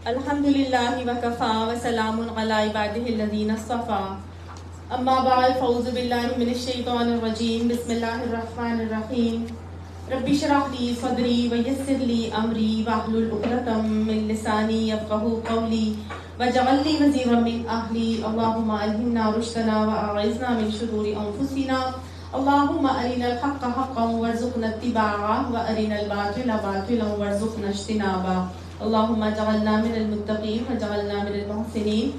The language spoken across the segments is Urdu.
الحمدللہ وکفا وسلام علی عبادہ الذین اصطفى اما بعد فاعوذ باللہ من الشیطان الرجیم بسم اللہ الرحمن الرحیم رب اشرح لی صدری ویسر لی امری واحلل عقدۃ من لسانی یفقهوا قولی واجعل لی وزیرا من اہلی اللہم الہمنا رشدنا واعذنا من شرور انفسنا اللہم ارنا الحق حقا وارزقنا اتباعہ وارنا الباطل باطلا وارزقنا اجتنابہ اللہم اجعلنا من المتقین وجعلنا من المحسنین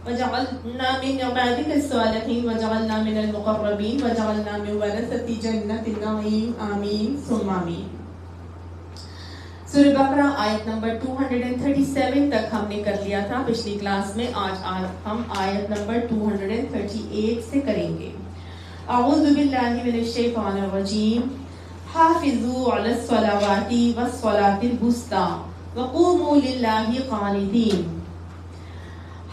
وجعلنا من عبادک الصالحین وجعلنا من المقربین وجعلنا من ورثۃ جنت النعیم آمین ثم آمین۔ سورہ بقرہ آیت نمبر 237 تک ہم نے کر لیا تھا پچھلی کلاس میں۔ آج ہم آیت نمبر 238 سے کریں گے۔ اعوذ باللہ من الشیطان الرجیم حافظوا علی الصلوات والصلاۃ الوسطی وقوموا للہ قانتین۔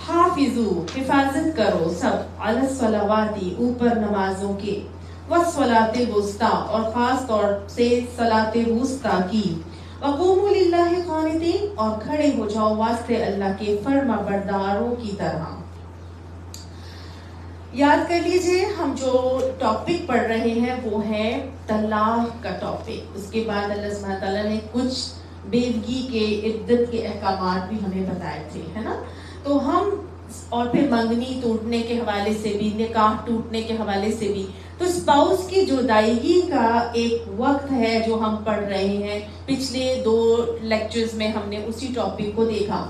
حافظوا حفاظت کرو سب، علی الصلوات اوپر نمازوں کے، والصلاۃ الوسطی اور خاص طور سے صلاۃ وسطی کی، وقوموا للہ قانتین اور کھڑے ہو جاؤ واسطے اللہ کے فرما برداروں کی طرح۔ یاد کر لیجئے ہم جو ٹاپک پڑھ رہے ہیں وہ ہے طلاق کا ٹاپک۔ اس کے بعد اللہ سبحانہ تعالیٰ نے کچھ بیوگی کے عدت کے احکامات بھی ہمیں بتائے تھے، ہے نا؟ تو ہم اور پھر منگنی ٹوٹنے کے حوالے سے بھی، نکاح ٹوٹنے کے حوالے سے بھی، تو اسپاؤس کی جدائیگی کا ایک وقت ہے جو ہم پڑھ رہے ہیں۔ پچھلے 2 لیکچرز میں ہم نے اسی ٹاپک کو دیکھا۔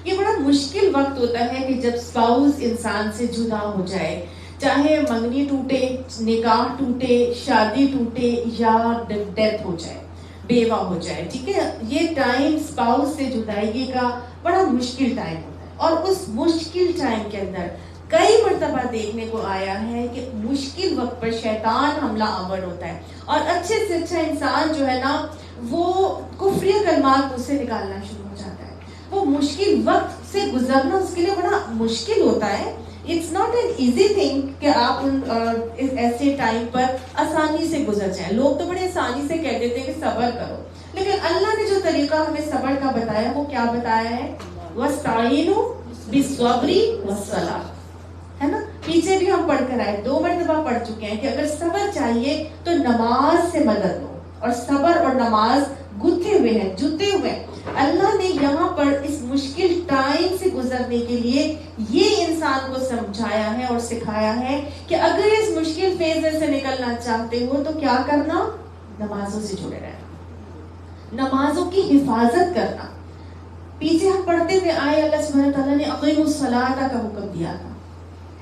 یہ بڑا مشکل وقت ہوتا ہے کہ جب اسپاؤس انسان سے جدا ہو جائے، چاہے منگنی ٹوٹے، نکاح ٹوٹے، شادی ٹوٹے یا ڈیتھ ہو جائے، بیوہ ہو جائے، ٹھیک ہے؟ یہ ٹائم اسپاؤس سے جدائیگی کا بڑا مشکل ٹائم ہوتا ہے، اور اس مشکل ٹائم کے اندر کئی مرتبہ دیکھنے کو آیا ہے کہ مشکل وقت پر شیطان حملہ آور ہوتا ہے، اور اچھے سے اچھا انسان جو ہے نا وہ کفری کلمات اس سے نکالنا شروع ہو جاتا ہے۔ وہ مشکل وقت سے گزرنا اس کے لیے بڑا مشکل ہوتا ہے۔ It's not an easy thing کہ آپ ایسے ٹائم پر آسانی سے گزر جائیں۔ لوگ تو بڑے آسانی سے کہہ دیتے ہیں کہ صبر کرو، لیکن اللہ نے جو طریقہ ہمیں صبر کا بتایا وہ کیا بتایا ہے؟ وَاسْتَعِينُوا بِالصَّبْرِ وَالصَّلَاةِ، ہے نا؟ پیچھے بھی ہم پڑھ کر آئے، 2 مرتبہ پڑھ چکے ہیں کہ اگر صبر چاہیے تو نماز سے مدد لو، اور صبر اور نماز گتھے ہوئے ہیں، جتے ہوئے ہیں۔ اللہ نے یہاں پر اس مشکل ٹائم سے گزرنے کے لیے یہ انسان کو سمجھایا ہے اور سکھایا ہے کہ اگر اس مشکل فیز سے نکلنا چاہتے ہو تو کیا کرنا؟ نمازوں سے جڑے رہنا، نمازوں کی حفاظت کرنا۔ پیچھے ہم پڑھتے ہوئے آئے، اللہ سبحانہ تعالیٰ نے اقیموا الصلاۃ کا حکم دیا تھا،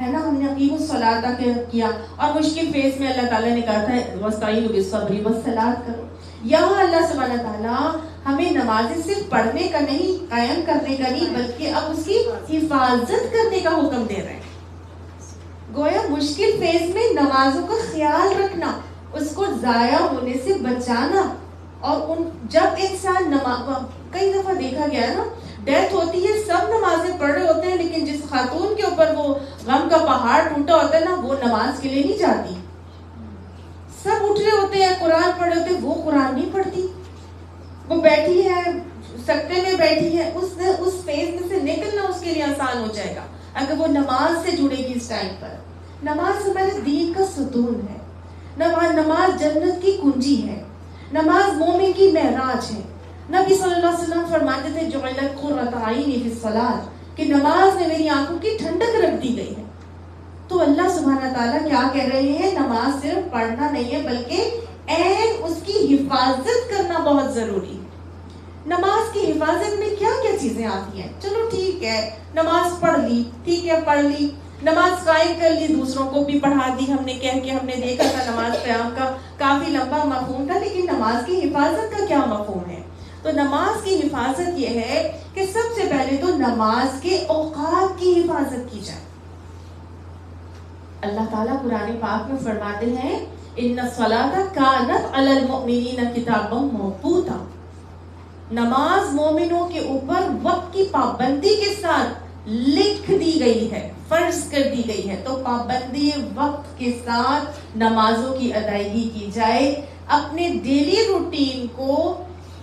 ہے نا؟ ہم نے اقیموا الصلاۃ کیا، اور مشکل فیز میں اللہ تعالیٰ نے کہا تھا واستعینوا بالصبر والصلاۃ کرو۔ یہاں اللہ سبحانہ تعالیٰ ہمیں نمازیں صرف پڑھنے کا نہیں، قائم کرنے کا نہیں، بلکہ اب اس کی حفاظت کرنے کا حکم دے رہے ہیں۔ گویا مشکل فیز میں نمازوں کا خیال رکھنا، اس کو ضائع ہونے سے بچانا۔ اور جب انسان کئی دفعہ دیکھا گیا ہے نا، ڈیتھ ہوتی ہے، سب نمازیں پڑھ رہے ہوتے ہیں، لیکن جس خاتون کے اوپر وہ غم کا پہاڑ ٹوٹا ہوتا ہے نا، وہ نماز کے لیے نہیں جاتی۔ سب اٹھ رہے ہوتے ہیں، قرآن پڑھ رہے ہوتے ہیں، وہ قرآن نہیں پڑھتی، وہ بیٹھی ہے سکتے میں بیٹھی ہے۔ اس فیز میں سے نکلنا اس کے لیے آسان ہو جائے گا اگر وہ نماز سے جڑے گی۔ اس ٹائم پر نماز ہمارے دین کا ستون ہے، نماز جنت کی کنجی ہے، نماز مومن کی معراج ہے۔ نبی صلی اللہ علیہ وسلم فرماتے تھے جعلت قرۃ عینی فی الصلاۃ، کہ نماز میں میری آنکھوں کی ٹھنڈک رکھ دی گئی ہے۔ تو اللہ سبحانہ تعالیٰ کیا کہہ رہے ہیں؟ نماز صرف پڑھنا نہیں ہے بلکہ اس کی حفاظت کرنا بہت ضروری ہے۔ نماز کی حفاظت میں کیا کیا چیزیں آتی ہیں؟ چلو ٹھیک ہے، نماز پڑھ لی، ٹھیک ہے پڑھ لی، نماز قائم کر لی، دوسروں کو بھی پڑھا دی ہم نے، کہہ کے ہم نے دیکھا تھا نماز قیام کا کافی لمبا مفہوم تھا، لیکن نماز کی حفاظت کا کیا مفہوم ہے؟ تو نماز کی حفاظت یہ ہے کہ سب سے پہلے تو نماز کے اوقات کی حفاظت کی جائے۔ اللہ تعالیٰ قرآن پاک میں فرماتے ہیں ان الصلاۃ کانت علی المؤمنین کتابا موقوتا، نماز مومنوں کے اوپر وقت کی پابندی کے ساتھ لکھ دی گئی ہے، فرض کر دی گئی ہے۔ تو پابندی وقت کے ساتھ نمازوں کی ادائیگی کی جائے، اپنے ڈیلی روٹین کو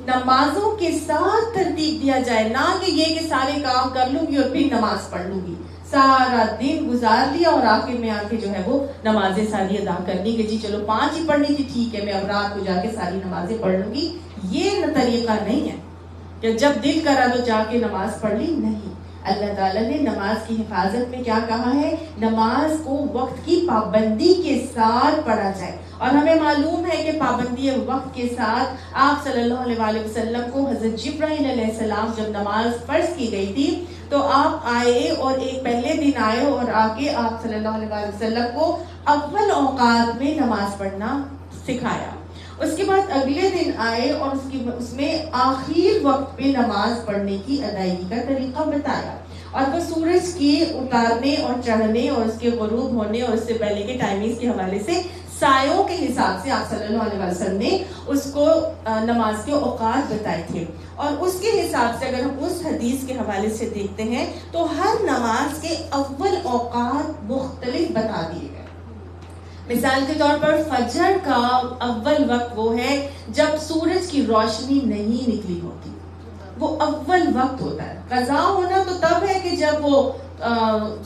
نمازوں کے ساتھ ترتیب دیا جائے، نہ کہ یہ کہ سارے کام کر لوں گی اور پھر نماز پڑھ لوں گی، سارا دن گزار لیا اور آخر میں آ کے جو ہے وہ نمازیں ساری ادا کرنی کہ جی چلو 5 ہی پڑھنی تھی، ٹھیک ہے میں اب رات کو جا کے ساری نمازیں پڑھ لوں گی. یہ طریقہ نہیں ہے کہ جب دل کرا تو جا کے نماز پڑھ لی. نہیں، اللہ تعالیٰ نے نماز کی حفاظت میں کیا کہا ہے؟ نماز کو وقت کی پابندی کے ساتھ پڑھا جائے. اور ہمیں معلوم ہے کہ پابندی وقت کے ساتھ آپ صلی اللہ علیہ وآلہ وسلم کو حضرت جبرائیل علیہ السلام جب نماز فرض کی گئی تھی تو آپ آئے اور ایک پہلے دن آئے اور آ کے آپ صلی اللہ علیہ وآلہ وسلم کو اول اوقات میں نماز پڑھنا سکھایا. اس کے بعد اگلے دن آئے اور اس میں آخر وقت پہ نماز پڑھنے کی ادائیگی کا طریقہ بتایا. اور وہ سورج کے اتارنے اور چڑھنے اور اس کے غروب ہونے اور اس سے پہلے کے ٹائمنگز کے حوالے سے سایوں کے حساب سے آپ صلی اللہ علیہ وسلم نے اس کو نماز کے اوقات بتائے تھے. اور اس کے حساب سے اگر ہم اس حدیث کے حوالے سے دیکھتے ہیں تو ہر نماز کے اول اوقات مختلف بتا دیے گئے. مثال کے طور پر فجر کا اول وقت وہ ہے جب سورج کی روشنی نہیں نکلی ہوتی، وہ اول وقت ہوتا ہے. قضا ہونا تو تب ہے کہ جب وہ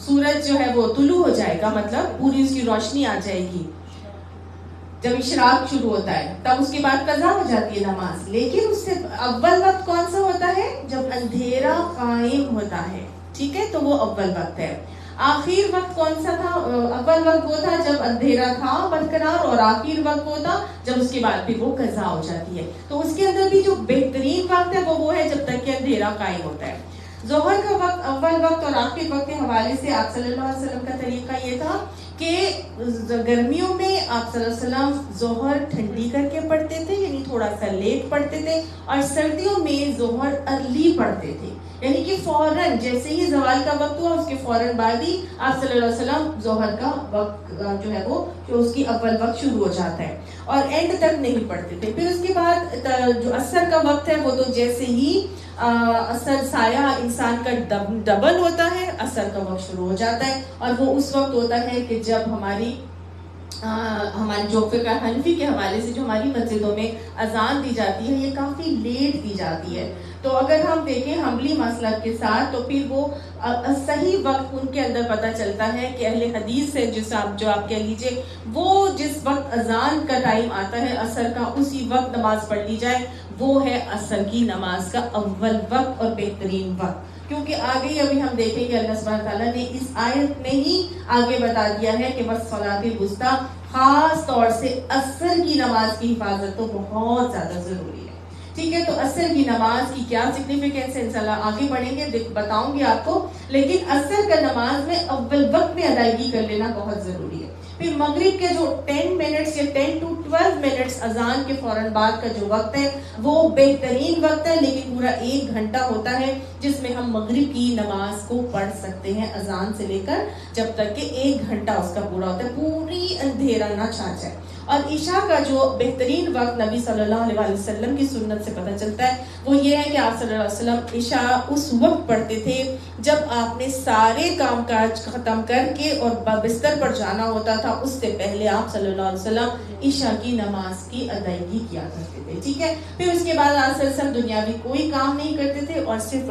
سورج جو ہے وہ طلوع ہو جائے گا، مطلب پوری اس کی روشنی آ جائے گی، جب اشراق شروع ہوتا ہے تب اس کے بعد قضا ہو جاتی ہے نماز. لیکن اس سے اول وقت کون سا ہوتا ہے؟ جب اندھیرا قائم ہوتا ہے، ٹھیک ہے، تو وہ اول وقت ہے. آخر وقت کون سا تھا؟ اول وقت وہ تھا جب اندھیرا تھا برقرار، اور آخر وقت وہ تھا جب اس کے بعد پھر وہ قضا ہو جاتی ہے. تو اس کے اندر بھی جو بہترین وقت ہے وہ ہے جب تک کہ اندھیرا قائم ہوتا ہے. ظہر کا وقت اول وقت اور آخر وقت کے حوالے سے آپ صلی اللہ علیہ وسلم کا طریقہ یہ تھا کہ گرمیوں میں آپ صلی اللہ علیہ وسلم ظہر ٹھنڈی کر کے پڑھتے تھے، یعنی تھوڑا سا لیٹ پڑھتے تھے، اور سردیوں میں ظہر ارلی پڑھتے تھے، یعنی کہ فوراً جیسے ہی زوال کا وقت ہوا اس کے فوراً بعد ہی آپ صلی اللہ علیہ وسلم ظہر کا وقت جو ہے وہ کہ اس کی اول وقت شروع ہو جاتا ہے اور اینڈ تک نہیں پڑھتے تھے. پھر اس کے بعد جو عصر کا وقت ہے وہ تو جیسے ہی عصر سایہ انسان کا ڈبل ہوتا ہے عصر کا وقت شروع ہو جاتا ہے، اور وہ اس وقت ہوتا ہے کہ جب ہماری جو فقہ حنفی کے حوالے سے جو ہماری مسجدوں میں اذان دی جاتی ہے یہ کافی لیٹ دی جاتی ہے. تو اگر ہم دیکھیں حنبلی مسلک کے ساتھ تو پھر وہ صحیح وقت ان کے اندر پتہ چلتا ہے کہ اہل حدیث سے جو آپ کہہ لیجئے وہ جس وقت اذان کا ٹائم آتا ہے عصر کا اسی وقت نماز پڑھ لی جائے، وہ ہے عصر کی نماز کا اول وقت اور بہترین وقت. کیونکہ آگے ابھی ہم دیکھیں کہ اللہ سبحانہ تعالیٰ نے اس آیت میں ہی آگے بتا دیا ہے کہ والصلاۃ الوسطیٰ، خاص طور سے عصر کی نماز کی حفاظت تو بہت زیادہ ضروری ہے. ٹھیک ہے، تو عصر کی نماز کی کیا سگنیفیکینس ہے انشاءاللہ آگے بڑھیں گے بتاؤں گی آپ کو، لیکن عصر کا نماز میں اول وقت میں ادائیگی کر لینا بہت ضروری ہے. پھر مغرب کے جو 10 منٹس یا 10 to 12 منٹس اذان کے فوراً بعد کا جو وقت ہے وہ بہترین وقت ہے، لیکن پورا 1 گھنٹہ ہوتا ہے جس میں ہم مغرب کی نماز کو پڑھ سکتے ہیں اذان سے لے کر جب تک کہ 1 گھنٹہ اس کا پورا ہوتا ہے، پوری اندھیرا نہ چھا جائے. اور عشاء کا جو بہترین وقت نبی صلی اللہ علیہ وسلم کی سنت سے پتہ چلتا ہے وہ یہ ہے کہ آپ صلی اللہ علیہ وسلم عشاء اس وقت پڑھتے تھے جب آپ نے سارے کام کاج ختم کر کے اور بستر پر جانا ہوتا تھا، اس سے پہلے آپ صلی اللہ علیہ وسلم عشاء کی نماز کی ادائیگی کیا کرتے تھے. ٹھیک ہے، پھر اس کے بعد آپ صلی اللہ علیہ وسلم دنیاوی کوئی کام نہیں کرتے تھے اور صرف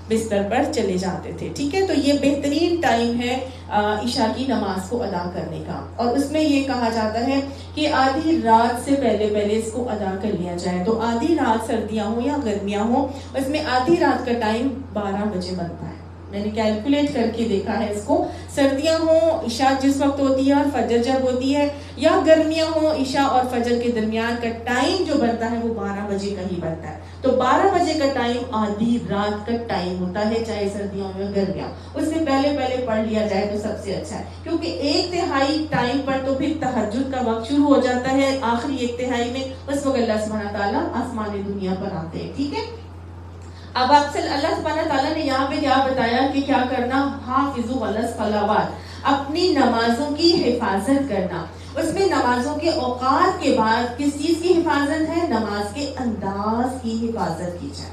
بستر پر چلے جاتے تھے. ٹھیک ہے، تو یہ بہترین ٹائم ہے عشاء کی نماز کو ادا کرنے کا، اور اس میں یہ کہا جاتا ہے کہ آدھی رات سے پہلے اس کو ادا کر لیا جائے. تو آدھی رات سردیاں ہوں یا گرمیاں ہوں، اس میں آدھی رات کا ٹائم 12 بجے بنتا ہے. میں نے کیلکولیٹ کر کے دیکھا ہے اس کو، سردیاں ہوں عشاء جس وقت ہوتی ہے اور فجر جب ہوتی ہے، یا گرمیاں ہوں عشاء اور فجر کے درمیان کا ٹائم جو بنتا ہے وہ 12 بجے کا ہی بنتا ہے. تو 12 بجے کا ٹائم آدھی رات کا ٹائم ہوتا ہے، چاہے سردیوں میں گرمیاں. اس سے پہلے پڑھ لیا جائے تو سب سے اچھا ہے، کیونکہ 1/3 ٹائم پر تو پھر تہجد کا وقت شروع ہو جاتا ہے. آخری 1/3 میں اس وقت اللہ سبحانہ تعالیٰ آسمان دنیا پر آتے ہیں. ٹھیک ہے، اب آپ سے اللہ سبحانہ تعالیٰ نے یہاں پہ کیا بتایا کہ کیا کرنا، حافظوا علی الصلوات، اپنی نمازوں کی حفاظت کرنا. اس میں نمازوں کے اوقات کے بعد کس چیز کی حفاظت ہے؟ نماز کے انداز کی حفاظت کی جائے.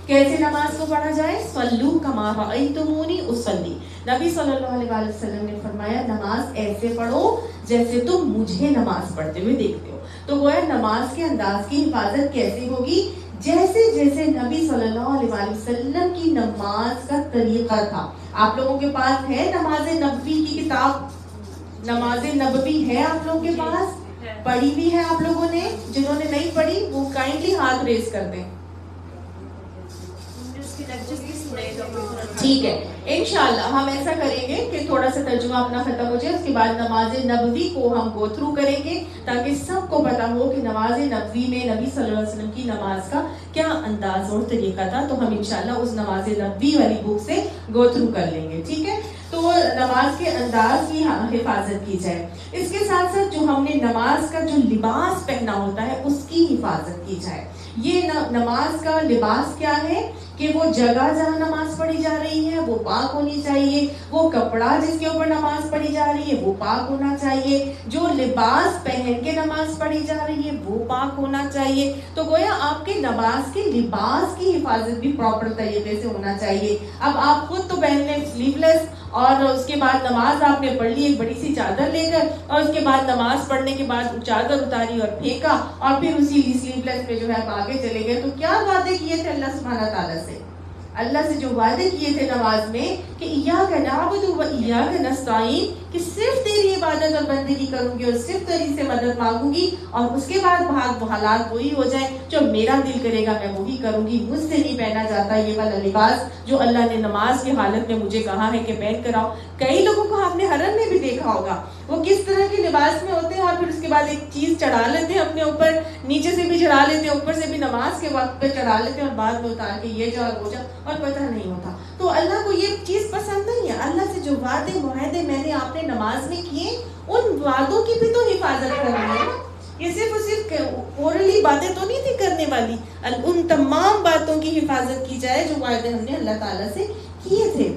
کیسے نماز کو پڑھا جائے؟ صلو کما رأیتمونی اصلی، نبی صلی اللہ علیہ وسلم نے فرمایا نماز ایسے پڑھو جیسے تم مجھے نماز پڑھتے ہوئے دیکھتے ہو. تو تو گویا نماز کے انداز کی حفاظت کیسے ہوگی؟ جیسے جیسے نبی صلی اللہ علیہ وسلم کی نماز کا طریقہ تھا. آپ لوگوں کے پاس ہے نماز نبوی کی کتاب؟ نماز نبوی ہے آپ لوگوں کے پاس؟ پڑھی بھی ہے آپ لوگوں نے؟ جنہوں نے نہیں پڑھی وہ کائنڈلی ہاتھ ریز کر دیں. ٹھیک ہے، انشاءاللہ ہم ایسا کریں گے کہ تھوڑا سا ترجمہ اپنا ختم ہو جائے، اس کے بعد نماز نبوی کو ہم گو تھرو کریں گے تاکہ سب کو پتا ہو کہ نماز نبوی میں نبی صلی اللہ علیہ وسلم کی نماز کا کیا انداز اور طریقہ تھا. تو ہم انشاءاللہ اس نماز نبوی والی بک سے گو تھرو کر لیں گے. ٹھیک ہے، تو نماز کے انداز کی حفاظت کی جائے. اس کے ساتھ ساتھ جو ہم نے نماز کا جو لباس پہنا ہوتا ہے اس کی حفاظت کی جائے. یہ نماز کا لباس کیا ہے کہ وہ جگہ جہاں نماز پڑھی جا رہی ہے وہ پاک ہونی چاہیے، وہ کپڑا جس کے اوپر نماز پڑھی جا رہی ہے وہ پاک ہونا چاہیے، جو لباس پہن کے نماز پڑھی جا رہی ہے وہ پاک ہونا چاہیے. تو گویا آپ کے نماز کے لباس کی حفاظت بھی پراپر طریقے سے ہونا چاہیے. اب آپ خود تو پہن لیں سلیو لیس اور اس کے بعد نماز آپ نے پڑھ لی ایک بڑی سی چادر لے کر، اور اس کے بعد نماز پڑھنے کے بعد چادر اتاری اور پھینکا اور پھر اسی سلیو لیس پہ جو ہے آپ آگے چلے گئے. تو کیا وعدے کیے تھے اللہ سبحانہ تعالیٰ سے؟ اللہ سے جو وعدے کیے تھے نماز میں کہ ایاک نعبد و ایاک نستعین، کہ صرف تیری عبادت اور بندگی کروں گی اور صرف تیری سے مدد مانگوں گی، اور اس کے بعد حالات وہی ہو جائیں جو میرا دل کرے گا میں وہی کروں گی. مجھ سے نہیں پہنا جاتا یہ والا لباس جو اللہ نے نماز کی حالت میں مجھے کہا ہے کہ پہن کر آؤ. کئی لوگوں کو آپ نے حرم میں بھی دیکھا ہوگا وہ کس طرح کے لباس میں ہوتے ہیں اور پھر اس کے بعد ایک چیز چڑھا لیتے ہیں اپنے اوپر، نیچے سے بھی چڑھا لیتے ہیں اوپر سے بھی نماز کے وقت پہ چڑھا لیتے ہیں اور بعد میں اتار کے یہ جا اور وہ جا اور پتہ نہیں ہوتا. تو اللہ کو یہ چیز پسند نہیں ہے. اللہ سے جو وعدے معاہدے میں نے آپ نے نماز میں کیے ان وعدوں کی بھی تو حفاظت کرنی ہے نا. یہ صرف اورلی باتیں تو نہیں تھی کرنے والی، ان تمام باتوں کی حفاظت کی جائے جو وعدے ہم نے اللہ تعالیٰ سے کیے تھے.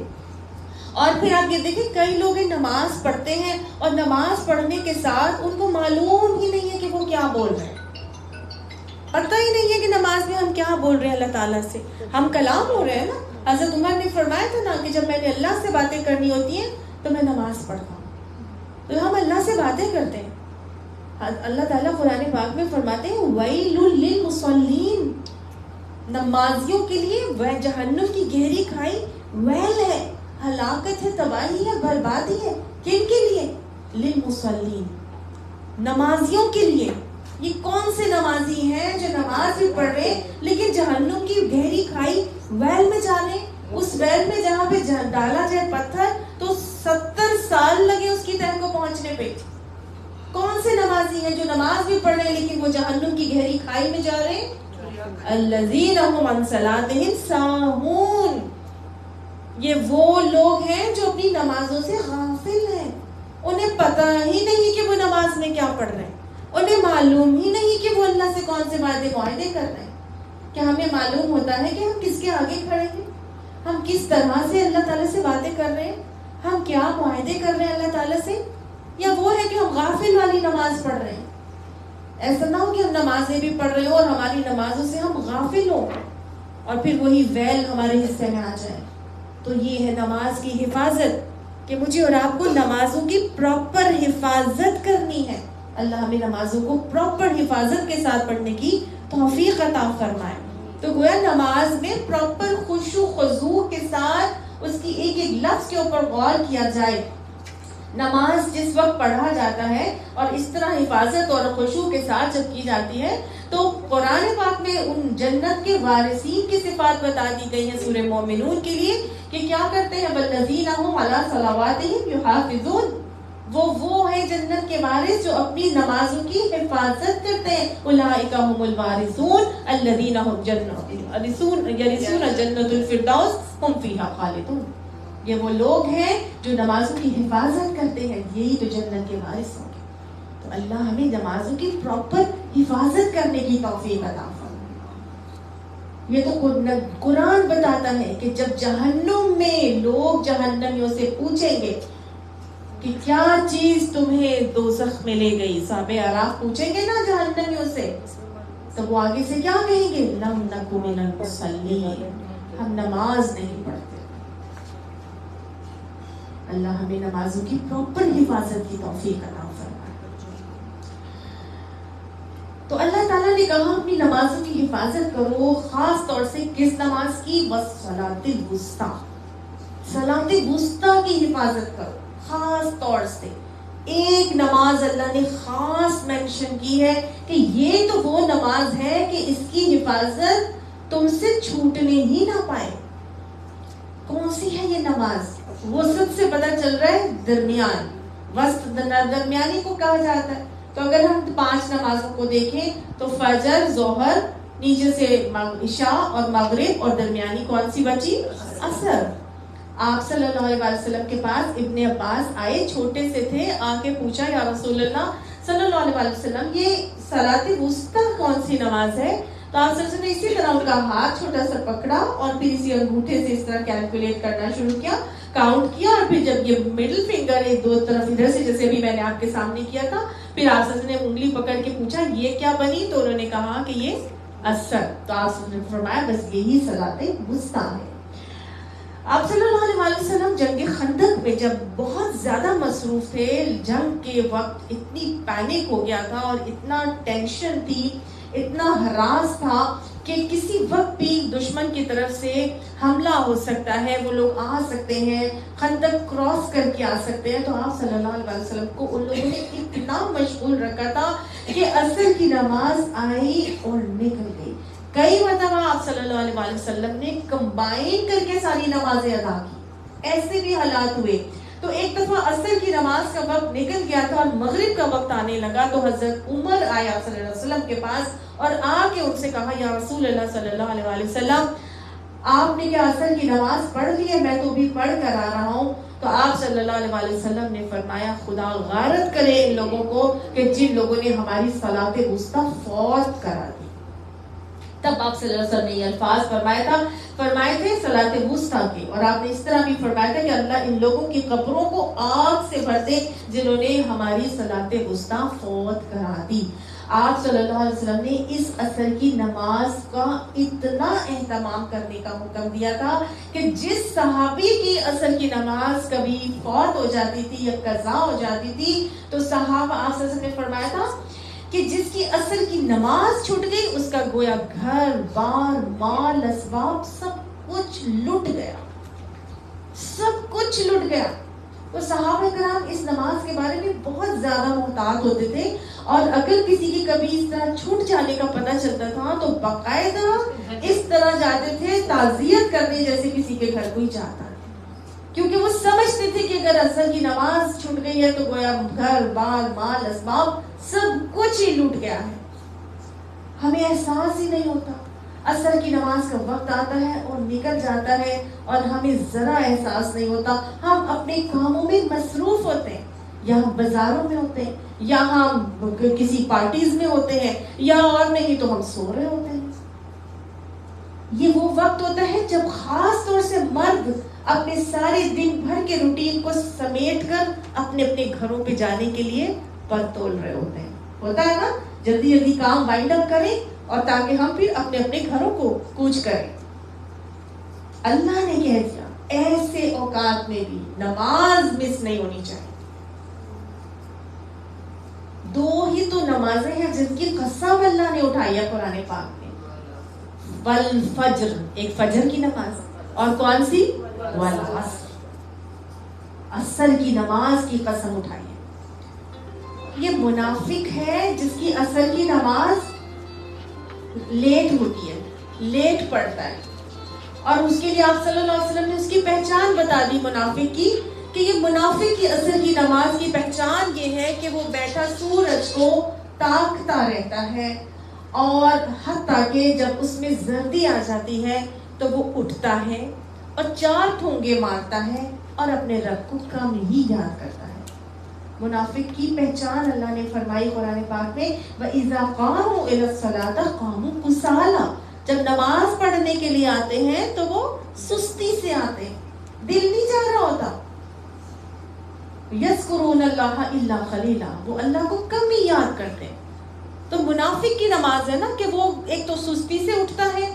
اور پھر آپ یہ دیکھیں کئی لوگ نماز پڑھتے ہیں اور نماز پڑھنے کے ساتھ ان کو معلوم ہی نہیں ہے کہ وہ کیا بول رہے ہیں، پتہ ہی نہیں ہے کہ نماز میں ہم کیا بول رہے ہیں اللہ تعالیٰ سے. ہم کلام ہو رہے ہیں نا. حضرت عمر نے فرمایا تھا نا کہ جب میں نے اللہ سے باتیں کرنی ہوتی ہیں تو میں نماز پڑھتا ہوں. تو ہم اللہ سے باتیں کرتے ہیں. اللہ تعالیٰ قرآن پاک میں فرماتے ہیں وَيْلٌ لِّلْمُصَلِّينَ، نمازیوں کے لیے جہنم کی گہری کھائی ویل ہے، ہلاکت ہے، تباہی ہے، بربادی ہے. کن کے لیے؟ للمصلین، نمازیوں کے لیے. یہ کون سے نمازی ہیں جو نماز بھی پڑھ رہے لیکن جہنم کی گہری کھائی ویل میں جا رہے؟ اس ویل میں جہاں پہ ڈالا جائے پتھر تو 70 سال لگے اس کی تہہ کو پہنچنے پہ. کون سے نمازی ہیں جو نماز بھی پڑھ رہے لیکن وہ جہنم کی گہری کھائی میں جا رہے؟ الذین هم عن صلاتهم ساہون، یہ وہ لوگ ہیں جو اپنی نمازوں سے غافل ہیں. انہیں پتہ ہی نہیں کہ وہ نماز میں کیا پڑھ رہے ہیں، انہیں معلوم ہی نہیں کہ وہ اللہ سے کون سے وعدے معاہدے کر رہے ہیں. کیا ہمیں معلوم ہوتا ہے کہ ہم کس کے آگے کھڑے ہیں، ہم کس طرح سے اللہ تعالیٰ سے باتیں کر رہے ہیں، ہم کیا معاہدے کر رہے ہیں اللہ تعالیٰ سے؟ یا وہ ہے کہ ہم غافل والی نماز پڑھ رہے ہیں؟ ایسا نہ ہو کہ ہم نمازیں بھی پڑھ رہے ہوں اور ہماری نمازوں سے ہم غافل ہوں اور پھر وہی ویل ہمارے حصے میں آ جائے. تو یہ ہے نماز کی حفاظت کہ مجھے اور آپ کو نمازوں کی پراپر حفاظت کرنی ہے. اللہ ہمیں نمازوں کو پراپر حفاظت کے ساتھ پڑھنے کی توفیق عطا فرمائے. تو گویا نماز میں پراپر خشوع خضوع کے ساتھ اس کی ایک ایک لفظ کے اوپر غور کیا جائے. نماز جس وقت پڑھا جاتا ہے اور اس طرح حفاظت اور خشوع کے ساتھ جب کی جاتی ہے تو قرآن پاک میں ان جنت کے وارثین کی صفات بتا دی گئی ہیں سورہ مومنون کے لیے کہ کیا کرتے ہیں والذین هم علی صلواتہم یحافظون. وہ ہے جنت کے وارث جو اپنی نمازوں کی حفاظت کرتے ہیں. اولئک هم الوارثون الذین هم یرثون جنت الفردوس هم فیہا خالدون. یہ وہ لوگ ہیں جو نمازوں کی حفاظت کرتے ہیں، یہی تو جنت کے وارث ہوں گے. تو اللہ ہمیں نمازوں کی پراپر حفاظت کرنے کی توفیق عطا فرمائے. یہ تو قرآن بتاتا ہے کہ جب جہنم میں لوگ جہنمیوں سے پوچھیں گے کہ کیا چیز تمہیں دوزخ میں لے گئی، صحابہ اعراف پوچھیں گے نا جہنمیوں سے، تو وہ آگے سے کیا کہیں گے؟ لم نک من المصلین، ہم نماز نہیں پڑھتے. اللہ ہمیں نمازوں کی پراپر حفاظت کی توفیق عطا فرمائے. تو اللہ تعالیٰ نے کہا اپنی نمازوں کی حفاظت کرو، خاص طور سے کس نماز کی؟ والصلاۃ الوسطیٰ، صلاۃ وسطیٰ کی حفاظت کرو خاص طور سے. ایک نماز اللہ نے خاص مینشن کی ہے کہ یہ تو وہ نماز ہے کہ اس کی حفاظت تم سے چھوٹنے ہی نہ پائے. کون سی ہے یہ نماز؟ وسط سے پتہ چل رہا ہے درمیان، وسط درمیانی کو کہا جاتا ہے. تو اگر ہم 5 نمازوں کو دیکھیں تو فجر، ظہر، نیچے سے عشاء اور مغرب، اور درمیانی کون سی بچی؟ عصر. آپ صلی اللہ علیہ وسلم کے پاس ابن عباس آئے، چھوٹے سے تھے، آ کے پوچھا یا رسول اللہ صلی اللہ علیہ وسلم یہ صلاۃ وسطیٰ کون سی نماز ہے؟ تو آپ صلی اللہ علیہ وسلم نے اسی طرح ان کا ہاتھ چھوٹا سا پکڑا اور پھر اسی انگوٹھے سے اس طرح کیلکولیٹ کرنا شروع کیا، کاؤنٹ کیا، اور پھر جب یہ مڈل فنگر ایک دو طرف ادھر سے جیسے بھی میں نے آپ کے سامنے کیا تھا، پھر آپ صلی اللہ علیہ وسلم نے انگلی پکڑ کے پوچھا یہ کیا بنی؟ تو انہوں نے کہا کہ یہ عصر. تو آپ صلی اللہ علیہ وسلم نے فرمایا بس یہی صلاۃ وسطیٰ ہے. آپ صلی اللہ علیہ وسلم جنگ خندق میں جب بہت زیادہ مصروف تھے، جنگ کے وقت اتنی پینک ہو گیا تھا اور اتنا ٹینشن تھی، اتنا ہراس تھا کہ کسی وقت بھی دشمن کی طرف سے حملہ ہو سکتا ہے، وہ لوگ آ سکتے ہیں، خندق کراس کر کے آ سکتے ہیں. تو آپ صلی اللہ علیہ وسلم کو ان لوگوں نے اتنا مشغول رکھا تھا کہ عصر کی نماز آئی اور نکل گئی. کئی مرتبہ آپ صلی اللہ علیہ وسلم نے کمبائن کر کے ساری نمازیں ادا کی، ایسے بھی حالات ہوئے. تو ایک دفعہ عصر کی نماز کا وقت نکل گیا تھا اور مغرب کا وقت آنے لگا، تو حضرت عمر آئے آپ صلی اللہ علیہ وسلم کے پاس اور آ کے ان سے کہا یا رسول اللہ صلی اللہ علیہ وسلم آپ نے کیا عصر کی نماز پڑھ لی ہے؟ میں تو بھی پڑھ کر آ رہا ہوں. تو آپ صلی اللہ علیہ وسلم نے فرمایا خدا غارت کرے ان لوگوں کو کہ جن لوگوں نے ہماری صلاۃ وسطیٰ فوت کرا دی. تب آپ صلی اللہ علیہ وسلم نے یہ الفاظ فرمائے تھے صلاۃ وسطیٰ کے، اور آپ نے اس طرح بھی فرمایا تھا کہ اللہ ان لوگوں کی قبروں کو آگ سے بھر دے جنہوں نے ہماری صلاۃ وسطیٰ فوت کرا دی. آپ صلی اللہ علیہ وسلم نے اس عصر کی نماز کا اتنا اہتمام کرنے کا حکم دیا تھا کہ جس صحابی کی عصر کی نماز کبھی فوت ہو جاتی تھی یا قضا ہو جاتی تھی تو صحابہ آپ صلی اللہ علیہ وسلم نے فرمایا تھا کہ جس کی عصر کی نماز چھوٹ گئی اس کا گویا گھر بار مال اسباب سب کچھ لٹ گیا، سب کچھ لٹ گیا. تو صحابہ کرام اس نماز کے بارے میں بہت زیادہ محتاط ہوتے تھے، اور اگر کسی کی کبھی اس طرح چھوٹ جانے کا پتہ چلتا تھا تو باقاعدہ اس طرح جاتے تھے تعزیت کرنے جیسے کسی کے گھر کوئی جاتا ہے، کیونکہ وہ سمجھتے تھے کہ اگر عصر کی نماز چھوٹ گئی ہے تو گویا گھر بار مال اسباب سب کچھ ہی لوٹ گیا ہے. ہمیں احساس ہی نہیں ہوتا، عصر کی نماز کا وقت آتا ہے اور نکل جاتا ہے اور ہمیں ذرا احساس نہیں ہوتا. ہم اپنے کاموں میں مصروف ہوتے ہیں، یا ہم بازاروں میں ہوتے ہیں، یا ہم کسی پارٹیز میں ہوتے ہیں، یا اور نہیں تو ہم سو رہے ہوتے ہیں. یہ وہ وقت ہوتا ہے جب خاص طور سے مرد اپنے سارے دن بھر کے روٹین کو سمیٹ کر اپنے اپنے گھروں پہ جانے کے لیے پر تول رہے ہوتے ہیں. ہوتا ہے نا، جلدی جلدی کام وائنڈ اپ کریں اور تاکہ ہم پھر اپنے اپنے گھروں کو کوچ کریں. اللہ نے کہہ دیا ایسے اوقات میں بھی نماز مس نہیں ہونی چاہیے. 2 ہی تو نمازیں ہیں جن کی قسم اللہ نے اٹھائی ہے قرآن پاک میں. والفجر، ایک فجر کی نماز، اور کون سی؟ والعصر، عصر کی نماز کی قسم اٹھائی ہے. یہ منافق ہے جس کی عصر کی نماز لیٹ ہوتی ہے، لیٹ پڑتا ہے، اور اس کے لیے آپ صلی اللہ علیہ وسلم نے اس کی پہچان بتا دی منافق کی کہ یہ منافق کی عصر کی نماز کی پہچان یہ ہے کہ وہ بیٹھا سورج کو تاکتا رہتا ہے، اور حتیٰ کہ جب اس میں زردی آ جاتی ہے تو وہ اٹھتا ہے اور 4 ٹھونگے مارتا ہے اور اپنے رب کو کم ہی یاد کرتا ہے. منافق کی پہچان اللہ نے فرمائی قرآن پاک میں وَإِذَا قَامُوا إِلَى الصَّلَاةِ قَامُوا كُسَالَىٰ، جب نماز پڑھنے کے لیے آتے ہیں تو وہ سستی سے آتے ہیں، دل نہیں چاہ رہا ہوتا. يَذْكُرُونَ اللَّهَ إِلَّا قَلِيلًا، وہ اللہ کو کم ہی یاد کرتے ہیں. تو منافق کی نماز ہے نا کہ وہ ایک تو سستی سے اٹھتا ہے،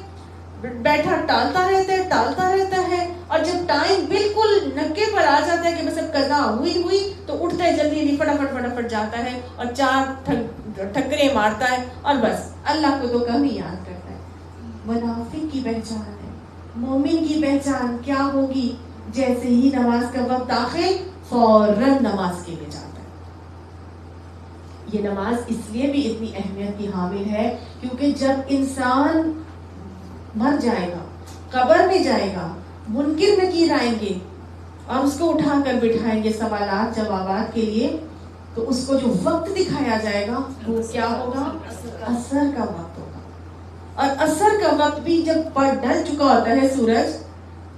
بیٹھا ٹالتا رہتا ہے، اور جب ٹائم بالکل نکے پر آ جاتا ہے کہ بس اب قضا ہوئی تو اٹھتا ہے جلدی فٹافٹ جاتا ہے اور 4 ٹھکریں مارتا ہے اور بس اللہ کو تو کم ہی یاد کرتا ہے. منافق کی پہچان ہے. مومن کی پہچان کیا ہوگی؟ جیسے ہی نماز کا وقت داخل فوراً نماز کے لیے جاتا ہے. یہ نماز اس لیے بھی اتنی اہمیت کی حامل ہے کیونکہ جب انسان مر جائے گا, قبر میں جائے گا, منکر نکیر آئیں گے اور اس کو اٹھا کر بٹھائیں گے سوالات جوابات کے لیے, تو اس کو جو وقت دکھایا جائے گا وہ کیا ہوگا؟ عصر کا وقت ہوگا. اور عصر کا وقت بھی جب ڈھل چکا ہوتا ہے سورج,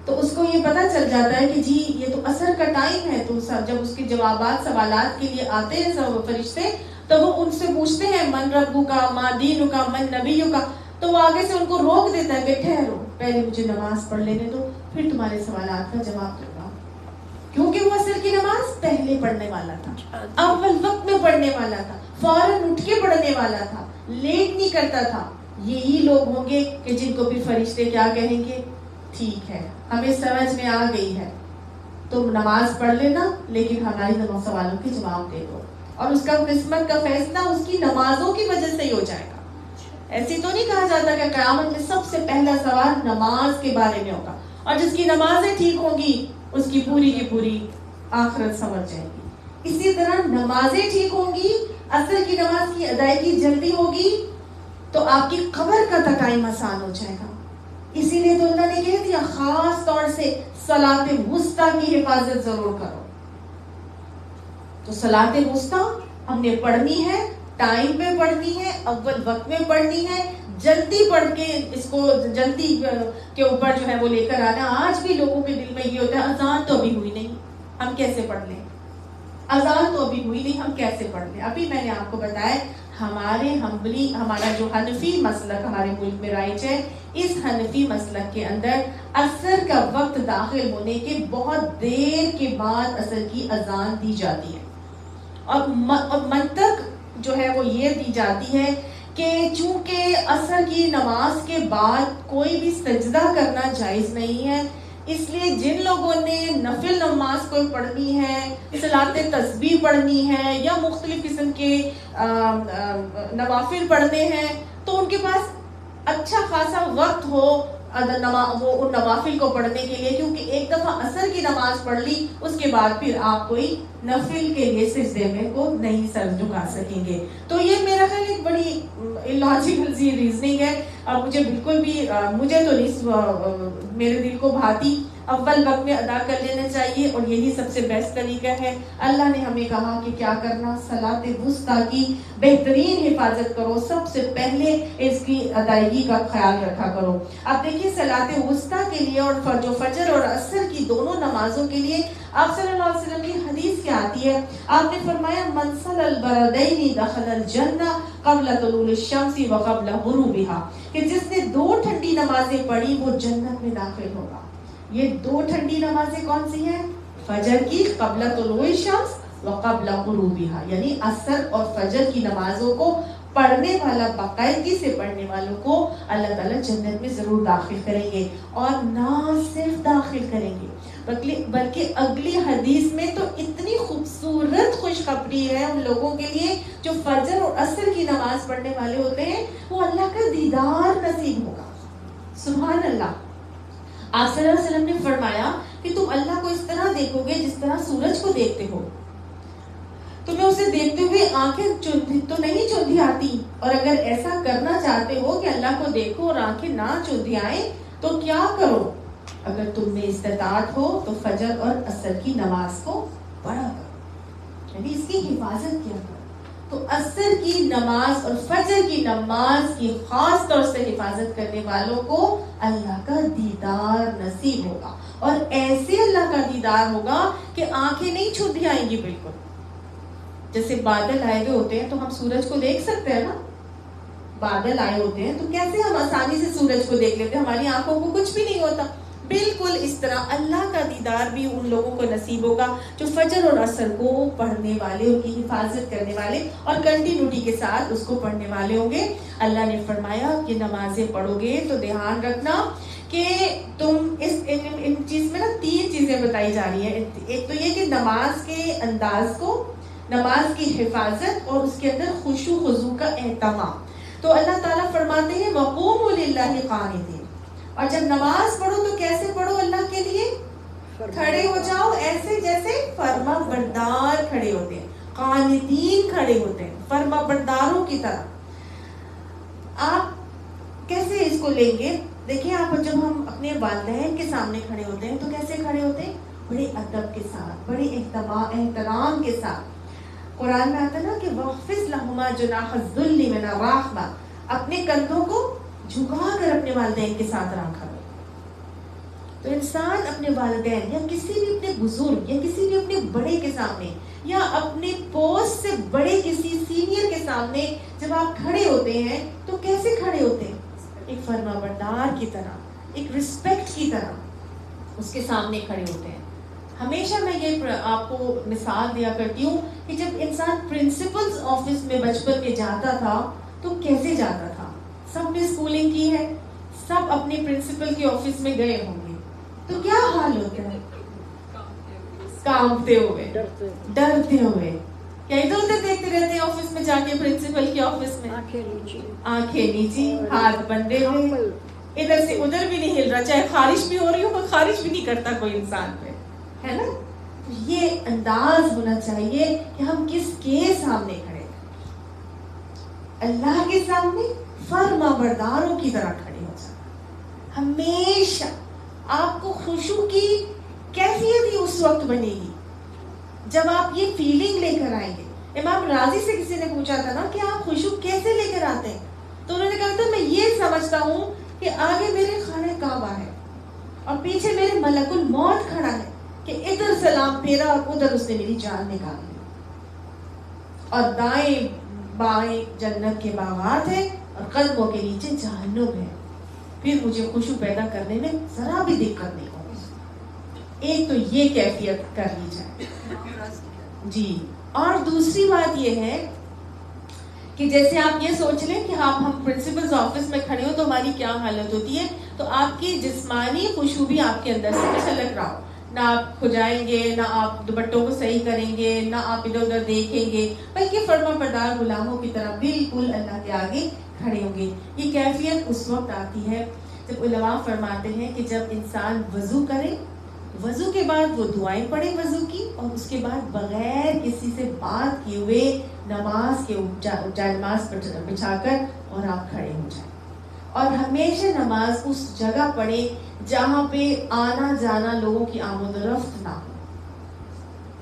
تو اس کو یہ پتا چل جاتا ہے کہ جی یہ تو عصر کا ٹائم ہے. تو جب اس کے جوابات سوالات کے لیے آتے ہیں سب فرشتے, تو وہ ان سے پوچھتے ہیں من ربو کا, ما دینو کا, من نبیو کا. تو وہ آگے سے ان کو روک دیتا ہے کہ ٹھہرو, پہلے مجھے نماز پڑھ لینے دو, پھر تمہارے سوالات کا جواب دوں گا. کیونکہ وہ عصر کی نماز پہلے پڑھنے والا تھا, اول وقت میں پڑھنے والا تھا, فوراً اٹھ کے پڑھنے والا تھا, لیٹ نہیں کرتا تھا. یہی لوگ ہوں گے کہ جن کو بھی فرشتے کیا کہیں گے؟ ٹھیک ہے, ہمیں سمجھ میں آ گئی ہے, تم نماز پڑھ لینا لیکن ہماری سوالوں کے جواب دے دو. اور اس کا قسمت کا فیصلہ اس کی نمازوں کی وجہ سے ہی ہو جائے گا. ایسی تو نہیں کہا جاتا کہ قیامت میں سب سے پہلا سوال نماز کے بارے میں ہوگا, اور جس کی نمازیں ٹھیک ہوں گی اس کی پوری آخرت سمجھ جائے گی. اسی طرح نمازیں ٹھیک ہوں گی, عصر کی نماز کی ادائیگی جلدی ہوگی, تو آپ کی قبر کا تقائم آسان ہو جائے گا. اسی لیے تو اللہ نے کہہ دیا خاص طور سے صلاۃ وسطیٰ کی حفاظت ضرور کرو. تو صلاۃ وسطیٰ ہم نے پڑھنی ہے, ٹائم پہ پڑھنی ہے, اول وقت میں پڑھنی ہے, جلدی پڑھ کے اس کو جلدی کے اوپر جو ہے وہ لے کر آنا. آج بھی لوگوں کے دل میں یہ ہوتا ہے اذان تو ابھی ہوئی نہیں, ہم کیسے پڑھ لیں؟ اذان تو ابھی ہوئی نہیں, ہم کیسے پڑھ لیں؟ ابھی میں نے آپ کو بتایا ہمارا جو حنفی مسلک ہمارے ملک میں رائج ہے, اس حنفی مسلک کے اندر عصر کا وقت داخل ہونے کے بہت دیر کے بعد عصر کی اذان دی جاتی ہے. اور منطق جو ہے وہ یہ دی جاتی ہے کہ چونکہ عصر کی نماز کے بعد کوئی بھی سجدہ کرنا جائز نہیں ہے, اس لیے جن لوگوں نے نفل نماز کوئی پڑھنی ہے, صلاۃ تسبیح پڑھنی ہے یا مختلف قسم کے نوافل پڑھنے ہیں, تو ان کے پاس اچھا خاصا وقت ہو وہ ان نوافل کو پڑھنے کے لیے, کیونکہ ایک دفعہ عصر کی نماز پڑھ لی اس کے بعد پھر آپ کوئی نفل کے لیے سجدے میں کو نہیں سر جھکا سکیں گے. تو یہ میرا خیال ایک بڑی لاجیکل سی ریزننگ ہے, اور مجھے بالکل بھی مجھے تو نہیں میرے دل کو بھاتی. اول وقت میں ادا کر لینا چاہیے, اور یہی سب سے بیسٹ طریقہ ہے. اللہ نے ہمیں کہا کہ کیا کرنا, صلاۃ وسطیٰ کی بہترین حفاظت کرو, سب سے پہلے اس کی ادائیگی کا خیال رکھا کرو. اب دیکھیے صلاۃ وسطیٰ کے لیے اور جو فجر اور عصر کی دونوں نمازوں کے لیے آپ صلی اللہ علیہ وسلم کی حدیث کیا آتی ہے؟ آپ نے فرمایا من صلی البردین دخل الجنہ قبل طلوع الشمس وقبل غروبها, کہ جس نے 2 ٹھنڈی نمازیں پڑھی وہ جنت میں داخل ہوگا. یہ 2 ٹھنڈی نمازیں کون سی ہیں؟ فجر کی قبل طلوع الشمس وقبل غروبها, یعنی عصر اور فجر کی نمازوں کو پڑھنے والا, باقاعدگی سے پڑھنے والوں کو اللہ تعالیٰ جنت میں ضرور داخل کریں گے. اور نہ صرف داخل کریں گے بلکہ اگلی حدیث میں تو اتنی خوبصورت خوشخبری ہے ان لوگوں کے لیے جو فجر اور عصر کی نماز پڑھنے والے ہوتے ہیں, وہ اللہ کا دیدار نصیب ہوگا. سبحان اللہ. آپ صلی اللہ علیہ وسلم نے فرمایا کہ تم اللہ کو اس طرح دیکھو گے جس طرح سورج کو دیکھتے ہو. تمہیں اسے دیکھتے ہوئے آنکھیں تو نہیں چوندھی آتی, اور اگر ایسا کرنا چاہتے ہو کہ اللہ کو دیکھو اور آنکھیں نہ چوندھی آئیں تو کیا کرو؟ اگر تم میں استطاعت ہو تو فجر اور عصر کی نماز کو پڑھا کرو, یعنی اس کی حفاظت کیا کرو. تو عصر کی نماز اور فجر کی نماز کی خاص طور سے حفاظت کرنے والوں کو اللہ کا دیدار نصیب ہوگا, اور ایسے اللہ کا دیدار ہوگا کہ آنکھیں نہیں چوندھی آئیں گی. بالکل جیسے بادل آئے ہوئے ہوتے ہیں تو ہم سورج کو دیکھ سکتے ہیں نا, بادل آئے ہوتے ہیں تو کیسے ہم آسانی سے سورج کو دیکھ لیتے ہیں, ہماری آنکھوں کو کچھ بھی نہیں ہوتا. بالکل اس طرح اللہ کا دیدار بھی ان لوگوں کو نصیب ہوگا جو فجر اور عصر کو پڑھنے والے, ان کی حفاظت کرنے والے اور کنٹینیوٹی کے ساتھ اس کو پڑھنے والے ہوں گے. اللہ نے فرمایا کہ نمازیں پڑھو گے تو دھیان رکھنا کہ تم ان چیز میں نا 3 چیزیں بتائی جا رہی ہیں. ایک تو یہ کہ نماز کے انداز کو, نماز کی حفاظت اور اس کے اندر خشوع خضوع کا اہتمام. تو اللہ تعالیٰ فرماتے ہیں وَقُومُوا لِلَّهِ قَانِتِينَ. اور جب نماز پڑھو تو کیسے پڑھو اللہ کے لیے؟ کھڑے ہو جاؤ ایسے جیسے فرما بردار کھڑے ہوتے ہیں, قانتین کھڑے ہوتے ہیں, فرما برداروں کی طرح. آپ کیسے اس کو لیں گے؟ دیکھیں آپ جب ہم اپنے والدین کے سامنے کھڑے ہوتے ہیں تو کیسے کھڑے ہوتے ہیں؟ بڑے ادب کے ساتھ, بڑے احترام کے ساتھ. قرآن میں آتا ہے نا کہ وَخْفِضْ لَهُمَا جُنَاحَ الذُّلِّ مِنَ الرَّحْمَةِ, اپنے کندھوں کو جھکا کر اپنے والدین کے ساتھ رکھا. تو انسان اپنے والدین یا کسی بھی اپنے بزرگ یا کسی بھی اپنے بڑے کے سامنے یا اپنے پوسٹ سے بڑے کسی سینئر کے سامنے جب آپ کھڑے ہوتے ہیں تو کیسے کھڑے ہوتے ہیں؟ ایک فرما بردار کی طرح, ایک رسپیکٹ کی طرح اس کے سامنے کھڑے ہوتے ہیں. ہمیشہ میں یہ آپ کو مثال دیا کرتی ہوں کہ جب انسان پرنسپلز آفس میں بچپن میں جاتا تھا تو کیسے جاتا تھا؟ سب نے اسکولنگ کی ہے, سب اپنے پرنسپل کے آفس میں گئے ہوں گے, تو کیا حال ہوتا ہے؟ کانپتے ہوئے, ڈرتے ہوئے, کیا ادھر ادھر دیکھتے رہتے ہیں آفس میں جا کے, پرنسپل کے آفس میں آنکھیں نیچی, ہاتھ بندے ہوئے, ادھر سے ادھر بھی نہیں ہل رہا, چاہے خارش بھی ہو رہی ہو, خارش بھی نہیں کرتا کوئی انسان پہ, ہے نا. یہ انداز ہونا چاہیے کہ ہم کس کے سامنے کھڑے ہیں, اللہ کے سامنے فرما برداروں کی طرح کھڑے ہو جائیں. ہمیشہ آپ کو خشوع کی کیفیت ہی اس وقت بنے گی جب آپ یہ فیلنگ لے کر آئیں گے. امام راضی سے کسی نے پوچھا تھا نا کہ آپ خشوع کیسے لے کر آتے ہیں, تو انہوں نے کہا تھا میں یہ سمجھتا ہوں کہ آگے میرے خانہ کعبہ ہے اور پیچھے میرے ملک الموت کھڑا ہے کہ ادھر سلام پھیرا اور ادھر اس نے میری جان نکال لی, اور دائیں بائیں جنت کے باغات ہیں اور قدموں کے نیچے جہنم ہے. پھر مجھے خشوع پیدا کرنے میں ذرا بھی دقت نہیں ہوگی. ایک تو یہ کیفیت کر لی جائے جی. اور دوسری بات یہ ہے کہ جیسے آپ یہ سوچ لیں کہ ہم پرنسپلز آفس میں کھڑے ہو تو ہماری کیا حالت ہوتی ہے, تو آپ کی جسمانی خشوع بھی آپ کے اندر سے چھلک رہا ہو, نہ آپ کھجائیں گے, نہ آپ دوپٹوں کو صحیح کریں گے, نہ آپ ادھر ادھر دیکھیں گے, بلکہ فرما بردار غلاموں کی طرح بالکل اللہ کے آگے کھڑے ہوں گے. یہ کیفیت اس وقت آتی ہے جب علماء فرماتے ہیں کہ جب انسان وضو کرے, وضو کے بعد وہ دعائیں پڑھے وضو کی, اور اس کے بعد بغیر کسی سے بات کیے ہوئے نماز کے جائے بچھا کر اور آپ کھڑے ہو جائیں. اور ہمیشہ نماز اس جگہ پڑھے جہاں پہ آنا جانا لوگوں کی آمد و رفت نہ ہو,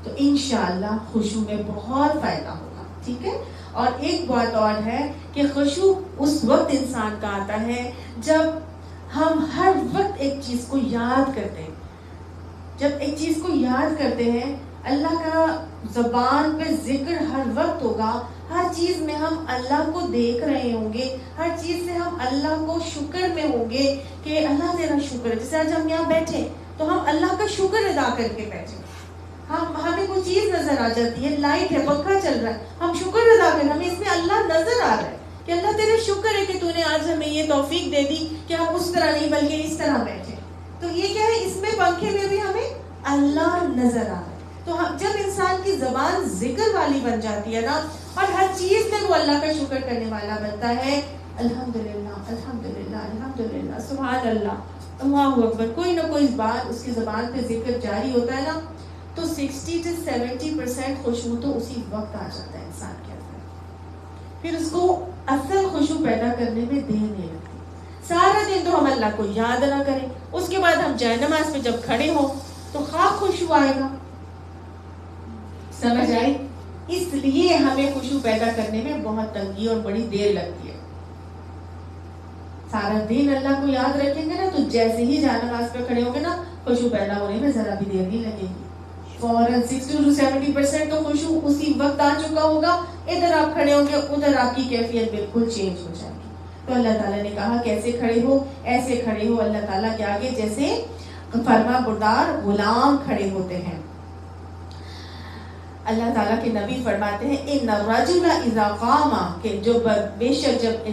تو انشاءاللہ خشوع میں بہت فائدہ ہوگا. ٹھیک ہے. اور ایک بات اور ہے کہ خشوع اس وقت انسان کا آتا ہے جب ہم ہر وقت ایک چیز کو یاد کرتے ہیں. جب ایک چیز کو یاد کرتے ہیں, اللہ کا زبان پہ ذکر ہر وقت ہوگا, ہر چیز میں ہم اللہ کو دیکھ رہے ہوں گے, ہر چیز سے ہم اللہ کو شکر میں ہوں گے کہ اللہ تیرا شکر ہے. جیسے آج ہم یہاں بیٹھے تو ہم اللہ کا شکر ادا کر کے بیٹھے, ہمیں کوئی چیز نظر آ جاتی ہے, لائٹ ہے, پنکھا چل رہا ہے, ہم شکر ادا کریں, ہمیں اس میں اللہ نظر آ رہا ہے کہ اللہ تیرا شکر ہے کہ تو نے آج ہمیں یہ توفیق دے دی کہ ہم اس طرح نہیں بلکہ اس طرح بیٹھے. تو یہ کیا ہے, اس میں پنکھے میں بھی ہمیں اللہ نظر آ رہا ہے. تو جب انسان کی زبان ذکر والی بن جاتی ہے نا, اور ہر چیز میں وہ اللہ کا شکر کرنے والا بنتا ہے, الحمدللہ الحمدللہ الحمدللہ سبحان اللہ اللہ اکبر, کوئی نہ کوئی بات اس کی زبان پہ ذکر جاری ہوتا ہے نا, تو 60 سے 70% خشوع تو اسی وقت آ جاتا ہے انسان کے اندر. پھر اس کو اصل خشوع پیدا کرنے میں دیر نہیں لگتی. سارا دن تو ہم اللہ کو یاد نہ کریں, اس کے بعد ہم جائے نماز پہ جب کھڑے ہوں تو خواہ خشوع آئے گا. سمجھ آئی؟ اس لیے ہمیں خشوع پیدا کرنے میں بہت تنگی اور بڑی دیر لگتی ہے. سارا دن اللہ کو یاد رکھیں گے نا, تو جیسے ہی جائے نماز پہ کھڑے ہوں گے نا, خشوع پیدا ہونے میں ذرا بھی دیر نہیں لگے گی. فوراً 60 to 70% تو خشوع اسی وقت آ چکا ہوگا. ادھر آپ کھڑے ہوں گے, ادھر آپ کی کیفیت بالکل چینج ہو جائے گی. تو اللہ تعالیٰ نے کہا کیسے کھڑے ہو, ایسے کھڑے ہو اللہ تعالیٰ کے آگے جیسے فرما بردار غلام کھڑے ہوتے ہیں. اللہ تعالیٰ کے نبی فرماتے ہیں ان الرجل اذا قام, کہ جو بے شک جب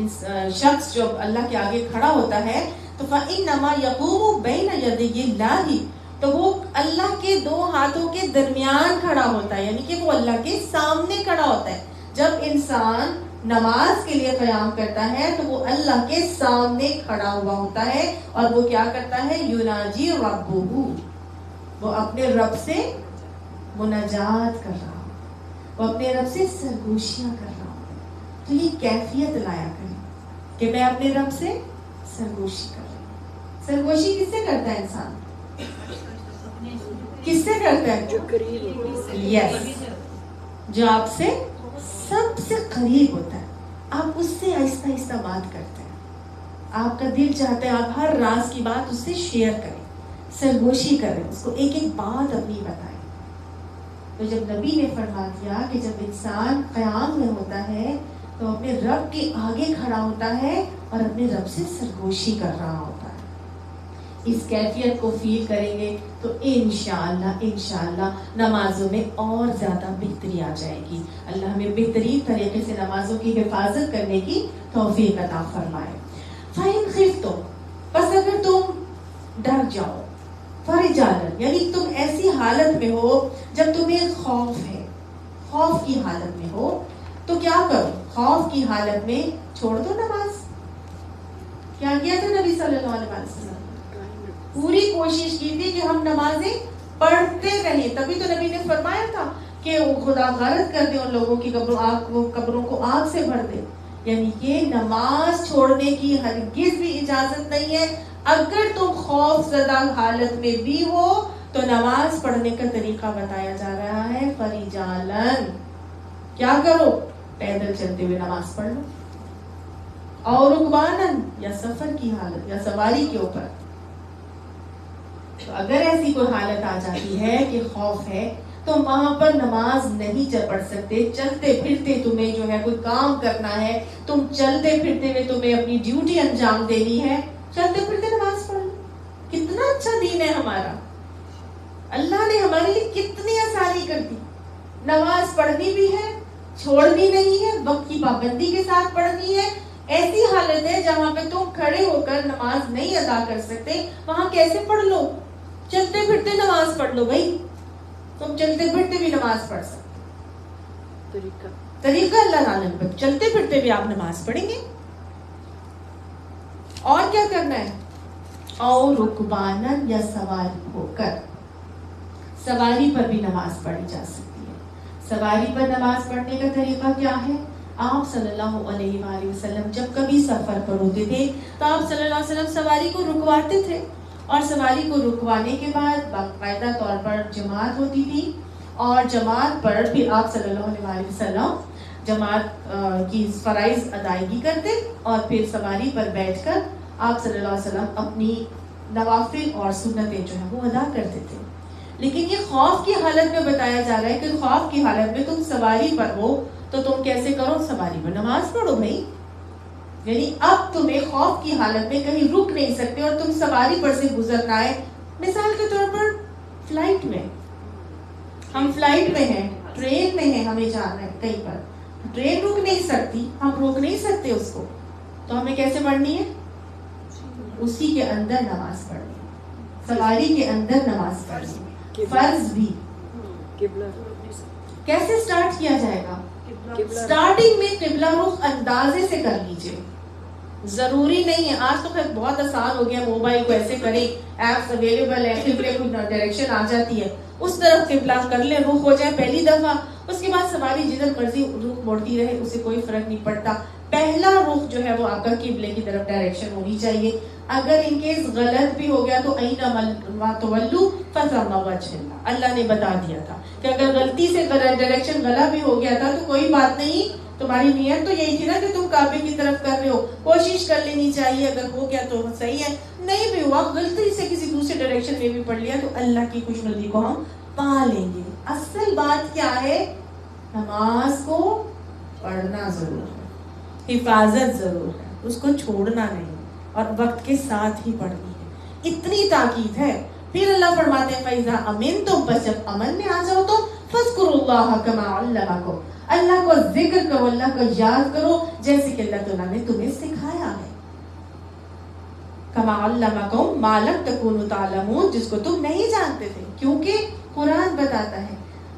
شخص جب اللہ کے آگے کھڑا ہوتا ہے تو فانما یقوم بین یدی اللہ, تو وہ اللہ کے دو ہاتھوں کے درمیان کھڑا ہوتا ہے، یعنی کہ وہ اللہ کے سامنے کھڑا ہوتا ہے. جب انسان نماز کے لیے قیام کرتا ہے تو وہ اللہ کے سامنے کھڑا ہوا ہوتا ہے، اور وہ کیا کرتا ہے؟ یناجی ربہ، وہ اپنے رب سے مناجات کر رہا ہو، وہ اپنے رب سے سرگوشیاں کر رہا ہو. تو یہ کیفیت لایا کریں کہ میں اپنے رب سے سرگوشی کر رہا ہوں. سرگوشی کس سے کرتا ہے انسان؟ کس سے کرتا ہے؟ یس، جو آپ سے سب سے قریب ہوتا ہے، آپ اس سے آہستہ آہستہ بات کرتے ہیں، آپ کا دل چاہتا ہے آپ ہر راز کی بات اس سے شیئر کریں، سرگوشی کریں، اس کو ایک ایک بات اپنی بتائیں. تو جب نبی نے فرما دیا کہ جب انسان قیام میں ہوتا ہے تو اپنے رب کے آگے کھڑا ہوتا ہے اور اپنے رب سے سرگوشی کر رہا ہوتا ہے. اس کیفیت کو فیل کریں گے تو انشاءاللہ نمازوں میں اور زیادہ بہتری آ جائے گی. اللہ ہمیں بہترین طریقے سے نمازوں کی حفاظت کرنے کی توفیق عطا فرمائے. فَإِنْ خِفْتُمْ، بس اگر تم ڈر جاؤ، فرجالن یعنی تم ایسی حالت میں ہو جب تمہیں خوف ہے، خوف کی حالت میں ہو، تو کیا کرو؟ خوف کی حالت میں چھوڑ دو نماز. کیا کیا تھا نبی صلی اللہ علیہ وسلم؟ پوری کوشش کی تھی کہ ہم نمازیں پڑھتے رہیں. تبھی تو نبی نے فرمایا تھا کہ خدا غارت کر دے ان لوگوں کی قبروں کو آگ سے بھر دے. یعنی کہ نماز چھوڑنے کی ہرگز بھی اجازت نہیں ہے. اگر تم خوف زدہ حالت میں بھی ہو تو نماز پڑھنے کا طریقہ بتایا جا رہا ہے. فرجالن، کیا کرو؟ پیدل چلتے ہوئے نماز پڑھ لو، اور رکبانن یا سفر کی حالت یا سواری کے اوپر. تو اگر ایسی کوئی حالت آ جاتی ہے کہ خوف ہے تو وہاں پر نماز نہیں پڑھ سکتے. چلتے پھرتے تمہیں جو ہے کوئی کام کرنا ہے، تم چلتے پھرتے ہوئے تمہیں اپنی ڈیوٹی انجام دینی ہے، چلتے پھرتے نماز پڑھ لو. کتنا اچھا دین ہے ہمارا، اللہ نے ہمارے لیے کتنی آسانی کر دی. نماز پڑھنی بھی ہے، چھوڑنی نہیں ہے، وقت کی پابندی کے ساتھ پڑھنی ہے. ایسی حالت ہے جہاں پہ تم کھڑے ہو کر نماز نہیں ادا کر سکتے، وہاں کیسے پڑھ لو؟ چلتے پھرتے نماز پڑھ لو بھائی. تم چلتے پھرتے بھی نماز پڑھ سکتے، طریقہ اللہ تعالیٰ نے چلتے پھرتے بھی آپ نماز پڑھیں گے. اور کیا کرنا ہے؟ اور رکبانن یا سواری ہو کر، سواری پر بھی نماز پڑھی جا سکتی ہے. سواری پر نماز پڑھنے کا طریقہ کیا ہے؟ آپ صلی اللہ علیہ وآلہ وسلم جب کبھی سفر پر ہوتے تھے تو آپ صلی اللہ علیہ وسلم سواری کو رکواتے تھے، اور سواری کو رکوانے کے بعد باقاعدہ طور پر جماعت ہوتی تھی، اور جماعت پر پھر آپ صلی اللہ علیہ وآلہ وسلم جماعت کی فرائض ادائیگی کرتے، اور پھر سواری پر بیٹھ کر آپ صلی اللہ علیہ وسلم اپنی نوافل اور سنتیں جو ہیں وہ ادا کرتے تھے. لیکن یہ خوف کی حالت میں بتایا جا رہا ہے کہ خوف کی حالت میں تم سواری پر ہو تو تم کیسے کرو؟ سواری پر نماز پڑھو بھائی. یعنی اب تمہیں خوف کی حالت میں کہیں رک نہیں سکتے اور تم سواری پر سے گزرنا ہے. مثال کے طور پر فلائٹ میں، ہم فلائٹ میں ہیں، ٹرین میں ہیں، ہمیں جانا ہے کہیں پر، ٹرین رک نہیں سکتی، ہم روک نہیں سکتے اس کو، تو ہمیں کیسے پڑھنی ہے؟ اسی کے اندر نماز پڑھنی ہے، سواری کے اندر نماز پڑھنی ہے. فرض بھی کیسے سٹارٹ کیا جائے گا؟ سٹارٹنگ میں قبلہ رخ اندازے سے کر لیجئے. ضروری نہیں ہے، آج تو خیر بہت آسان ہو گیا، موبائل کو ایسے کریں، ایپس اویلیبل ہے، قبلے کو ڈائریکشن آ جاتی ہے، اس طرف قبلہ کر لیں، رخ ہو جائے پہلی دفعہ. اس کے بعد سواری جدھر مرضی رخ موڑتی رہے، اسے کوئی فرق نہیں پڑتا. پہلا رخ جو ہے وہ آپ کا قبلے کی طرف ڈائریکشن ہونی چاہیے. اگر ان کیس غلط بھی ہو گیا تو اینما تولوا فثم وجہ اللہ، اللہ نے بتا دیا تھا کہ اگر غلطی سے ڈائریکشن غلط بھی ہو گیا تھا تو کوئی بات نہیں، تمہاری نیت تو یہی تھی نا کہ تم کعبے کی طرف کر رہے ہو، کوشش کر لینی چاہیے، اگر ہو گیا تو صحیح ہے، نہیں بھی ہوا غلطی سے کسی دوسرے ڈائریکشن میں بھی پڑھ لیا تو اللہ کی خوشنودی کو ہم پا لیں گے. اصل بات کیا ہے؟ نماز کو پڑھنا ضرور ہے، حفاظت ضرور ہے، اس کو چھوڑنا نہیں، اور وقت کے ساتھ ہی پڑھنی ہے، اتنی تاکید ہے. پھر اللہ فرماتے ہیں فَإِذَا أَمِنْتُمْ، بس جب امن میں آ جاؤ تو فَاذْكُرُوا اللَّهَ كَمَا عَلَّمَكُمْ، اللہ کو ذکر کرو، اللہ کو یاد کرو جیسے کہ اللہ تعالیٰ نے تمہیں سکھایا ہے. کما علمکم ما لم تکونوا تعلمون، جس کو تم نہیں جانتے تھے، کیونکہ قرآن بتاتا ہے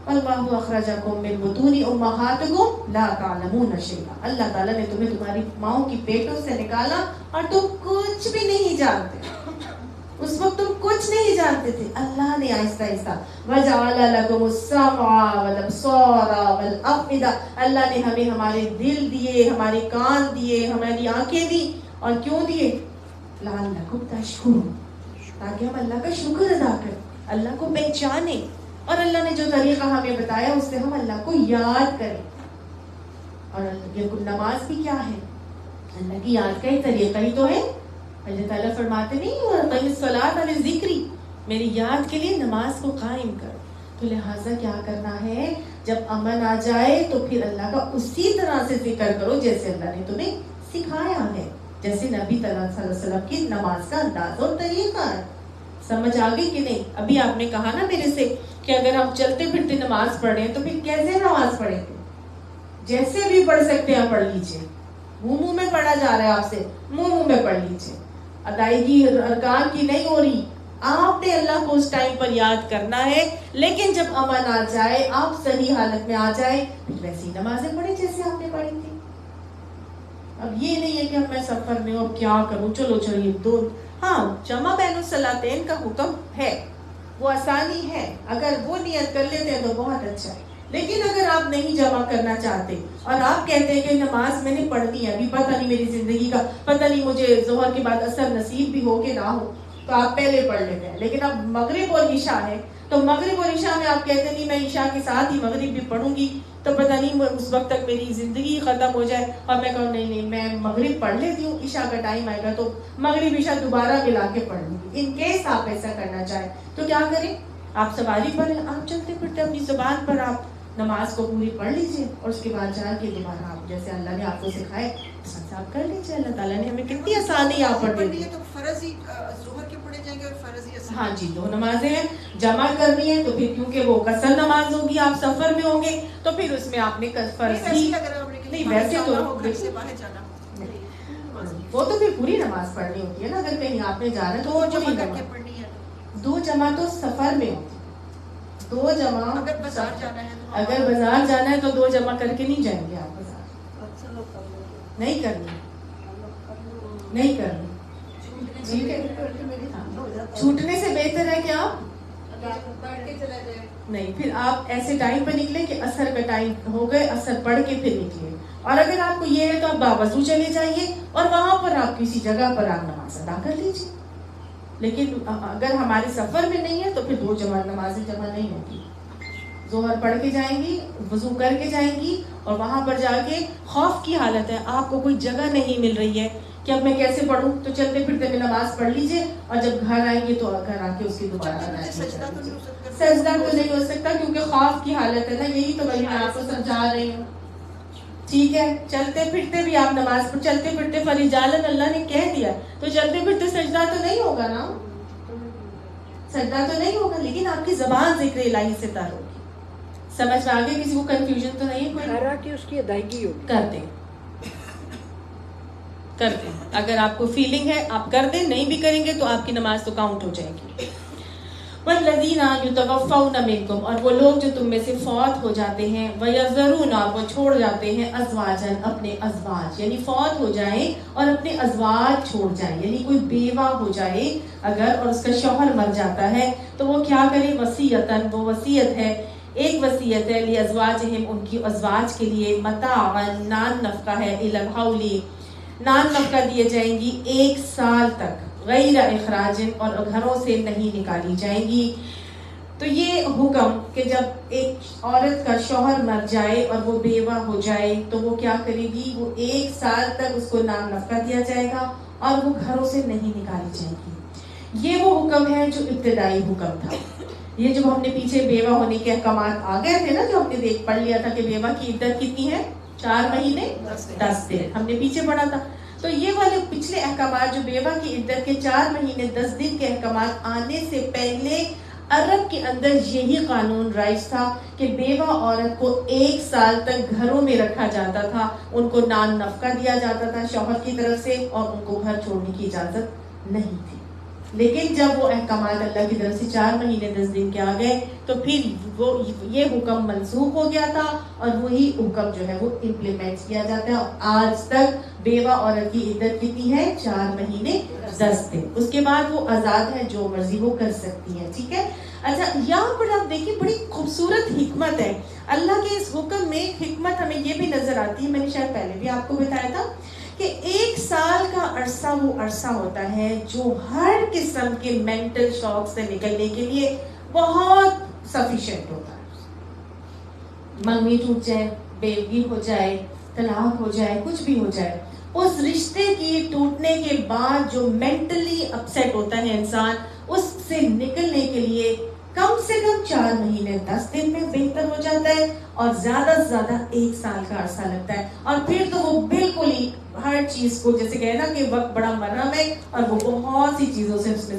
اللہ اخرجکم من بطون امہاتکم لا تعلمون شیئا، اللہ تعالیٰ نے تمہیں تمہاری ماؤں کی پیٹوں سے نکالا اور تم کچھ بھی نہیں جانتے، اس وقت تم کچھ نہیں جانتے تھے، اللہ نے آہستہ آہستہ وجعل لکم السمع والابصار والافئدہ، اللہ نے ہمیں ہمارے دل دیے، ہمارے کان دیے، ہماری آنکھیں دی، اور کیوں دیے؟ لعلکم تشکرون، تاکہ ہم اللہ کا شکر ادا کریں، اللہ کو پہچانیں، اور اللہ نے جو طریقہ ہمیں بتایا اس سے ہم اللہ کو یاد کریں۔ اور یہ نماز بھی کیا ہے؟ اللہ کی یاد کا ایک طریقہ ہی تو ہے۔ اللہ تعالیٰ فرماتے نہیں وَأَقِمِ الصَّلَاةَ لِلذِّكْرِ، میری یاد کے لیے نماز کو قائم کر۔ تو لہٰذا کیا کرنا ہے؟ جب امن آ جائے تو پھر اللہ کا اسی طرح سے ذکر کرو جیسے اللہ نے تمہیں سکھایا ہے، جیسے نبی صلی اللہ علیہ وسلم کی نماز کا انداز اور طریقہ ہے۔ سمجھ آ گئی کہ نہیں؟ ابھی آپ نے کہا نا میرے سے کہ اگر ہم چلتے پھرتے نماز پڑھ رہے ہیں تو پھر کیسے نماز پڑھیں گے؟ جیسے بھی پڑھ سکتے ہیں پڑھ لیجئے، منہ میں پڑھا جا رہا ہے آپ سے، منہ میں پڑھ لیجئے، ادائیگی ارکان کی نہیں ہو رہی، آپ نے اللہ کو اس ٹائم پر یاد کرنا ہے، لیکن جب امن آ جائے، آپ صحیح حالت میں آ جائے، پھر ویسی نمازیں پڑھیں جیسے آپ نے پڑھی تھی۔ اب یہ نہیں ہے کہ اب میں سفر میں ہوں کیا کروں، چلو چلیے دو، ہاں جمع بین الصلاتین کا حکم ہے، وہ آسانی ہے، اگر وہ نیت کر لیتے ہیں تو بہت اچھا ہے، لیکن اگر آپ نہیں جمع کرنا چاہتے اور آپ کہتے ہیں کہ نماز میں نے پڑھنی ہے، ابھی پتہ نہیں میری زندگی کا، پتہ نہیں مجھے ظہر کے بعد اثر نصیب بھی ہو کہ نہ ہو، تو آپ پہلے پڑھ لیتے ہیں، لیکن اب مغرب اور عشاء ہے تو مغرب اور عشاء میں آپ کہتے نہیں میں عشاء کے ساتھ ہی مغرب بھی پڑھوں گی، تو پتہ نہیں اس وقت تک میری زندگی ختم ہو جائے، اور میں کہوں نہیں میں مغرب پڑھ لیتی ہوں، عشاء کا ٹائم آئے گا تو مغرب عشاء دوبارہ ملا کے پڑھ لوں گی۔ ان کیس آپ ایسا کرنا چاہیں تو کیا کریں؟ آپ سواری پر ہیں، آپ چلتے پھرتے اپنی زبان پر آپ نماز کو پوری پڑھ لیجئے، اور اس کے بعد جا کے دوبارہ آپ جیسے اللہ نے آپ کو سکھائے آپ کر لیجئے۔ اللہ تعالیٰ نے ہمیں کتنی آسانی آپ پر دی ہے۔ تو فرض ہی ظہر کے پڑھے جائیں گے اور فرض ہی اثر؟ ہاں جی، دو نمازیں ہیں، جمع کرنی ہے تو پھر کیونکہ وہ قصر نماز ہوگی، آپ سفر میں ہوں گے تو پھر اس میں آپ نے فرض ہی نہیں، ویسے تو وہ تو پھر پوری نماز پڑھنی ہوتی ہے نا، اگر کہیں آپ نے جانا ہے تو جمع کر کے پڑھنی ہے۔ دو جمع تو سفر میں ہوتی ہے، دو جمع اگر بازار جانا ہے اگر بازار جانا ہے تو دو جمع کر کے نہیں جائیں گے آپ بازار، نہیں کرنی، نہیں کرنی، ٹھیک ہے۔ چھوٹنے سے بہتر ہے کہ آپ نہیں، پھر آپ ایسے ٹائم پہ نکلیں کہ عصر کا ٹائم ہو گئے، عصر پڑھ کے پھر نکلیں، اور اگر آپ کو یہ ہے تو آپ باوضو چلے جائیے اور وہاں پر آپ کسی جگہ پر آپ نماز ادا کر لیجیے، لیکن اگر ہمارے سفر میں نہیں ہے تو پھر دو جمع نمازیں جمع نہیں ہوگی، ظہر پڑھ کے جائیں گی، وضو کر کے جائیں گی، اور وہاں پر جا کے خوف کی حالت ہے، آپ کو کوئی جگہ نہیں مل رہی ہے کہ اب میں کیسے پڑھوں، تو چلتے پھرتے میں نماز پڑھ لیجئے، اور جب گھر آئیں گے تو گھر آ کے اس کی دوبارہ سجدہ تو نہیں ہو سکتا کیونکہ خوف کی حالت ہے نا، یہی تو میں آپ کو سمجھا رہی ہوں، ٹھیک ہے۔ چلتے پھرتے بھی آپ نماز پڑھ، چلتے پھرتے فرجالن اللہ نے کہہ دیا تو چلتے پھرتے سجدہ تو نہیں ہوگا نا، سجدہ تو نہیں ہوگا، لیکن آپ کی زبان ذکر الہی سے تر ہوگی۔ سمجھ میں آگے؟ کسی کو کنفیوژن تو نہیں ہے؟ کوئی اس کی ادائیگی ہوگی، کر دیں، کر دیں، اگر آپ کو فیلنگ ہے آپ کر دیں، نہیں بھی کریں گے تو آپ کی نماز تو کاؤنٹ ہو جائے گی۔ والذین یتوفون منکم، اور وہ لوگ جو تم میں سے فوت ہو جاتے ہیں، ویذرون، اور وہ چھوڑ جاتے ہیں، ازواجا، اپنے ازواج، یعنی فوت ہو جائیں اور اپنے ازواج چھوڑ جائیں، یعنی کوئی بیوہ ہو جائے اگر اور اس کا شوہر مر جاتا ہے تو وہ کیا کرے؟ وصیتاً، وہ وصیت ہے، ایک وصیت ہے لازواجہم، ان کی ازواج کے لیے، متاعا، نان نفقہ ہے، الی الحول، نان نفقہ دیے جائیں گی 1 سال تک، غیر اخراج، اور گھروں سے نہیں نکالی جائیں گی۔ تو یہ حکم کہ جب ایک عورت کا شوہر مر جائے اور وہ بیوہ ہو جائے تو وہ کیا کرے گی؟ وہ 1 سال تک اس کو نان نفقہ دیا جائے گا اور وہ گھروں سے نہیں نکالی جائے گی۔ یہ وہ حکم ہے جو ابتدائی حکم تھا۔ یہ جو ہم نے پیچھے بیوہ ہونے کے احکامات آ گئے تھے نا، جو ہم نے پڑھ لیا تھا کہ بیوہ کی عدت کتنی ہے؟ 4 مہینے 10 دن، ہم نے پیچھے پڑھا تھا۔ تو یہ والے پچھلے احکامات جو بیوہ کی عدت کے 4 مہینے 10 دن کے احکامات آنے سے پہلے عرب کے اندر یہی قانون رائج تھا کہ بیوہ عورت کو 1 سال تک گھروں میں رکھا جاتا تھا، ان کو نان نفقہ دیا جاتا تھا شوہر کی طرف سے، اور ان کو گھر چھوڑنے کی اجازت نہیں تھی. لیکن جب وہ احکامات اللہ کی طرف سے 4 مہینے 10 دن کے آ گئے تو پھر وہ یہ حکم منسوخ ہو گیا تھا اور وہی حکم جو ہے وہ امپلیمنٹ کیا جاتا ہے. اور آج تک بیوہ عورت کی عدت کتنی ہے؟ 4 مہینے 10 دن. اس کے بعد وہ آزاد ہے، جو مرضی وہ کر سکتی ہے. ٹھیک ہے. اچھا یہاں پر آپ دیکھیں بڑی خوبصورت حکمت ہے اللہ کے اس حکم میں. حکمت ہمیں یہ بھی نظر آتی ہے، میں نے شاید پہلے بھی آپ کو بتایا تھا کہ 1 سال کا عرصہ وہ عرصہ ہوتا ہے جو ہر قسم کے مینٹل شاک سے نکلنے کے لیے بہت سفیشینٹ ہوتا ہے. منگنی ٹوٹ جائے، بیوگی ہو جائے، طلاق ہو جائے، کچھ بھی ہو جائے، اس رشتے کی ٹوٹنے کے بعد جو مینٹلی اپسیٹ ہوتا ہے انسان، اس سے نکلنے کے لیے کم سے کم 4 مہینے 10 دن میں بہتر ہو جاتا ہے اور زیادہ سے زیادہ 1 سال کا عرصہ لگتا ہے. اور پھر تو وہ بالکل ہی ہر چیز کو جیسے کہے نا کہ وقت بڑا مرہم ہے اور وہ بہت سی چیزوں سے اس میں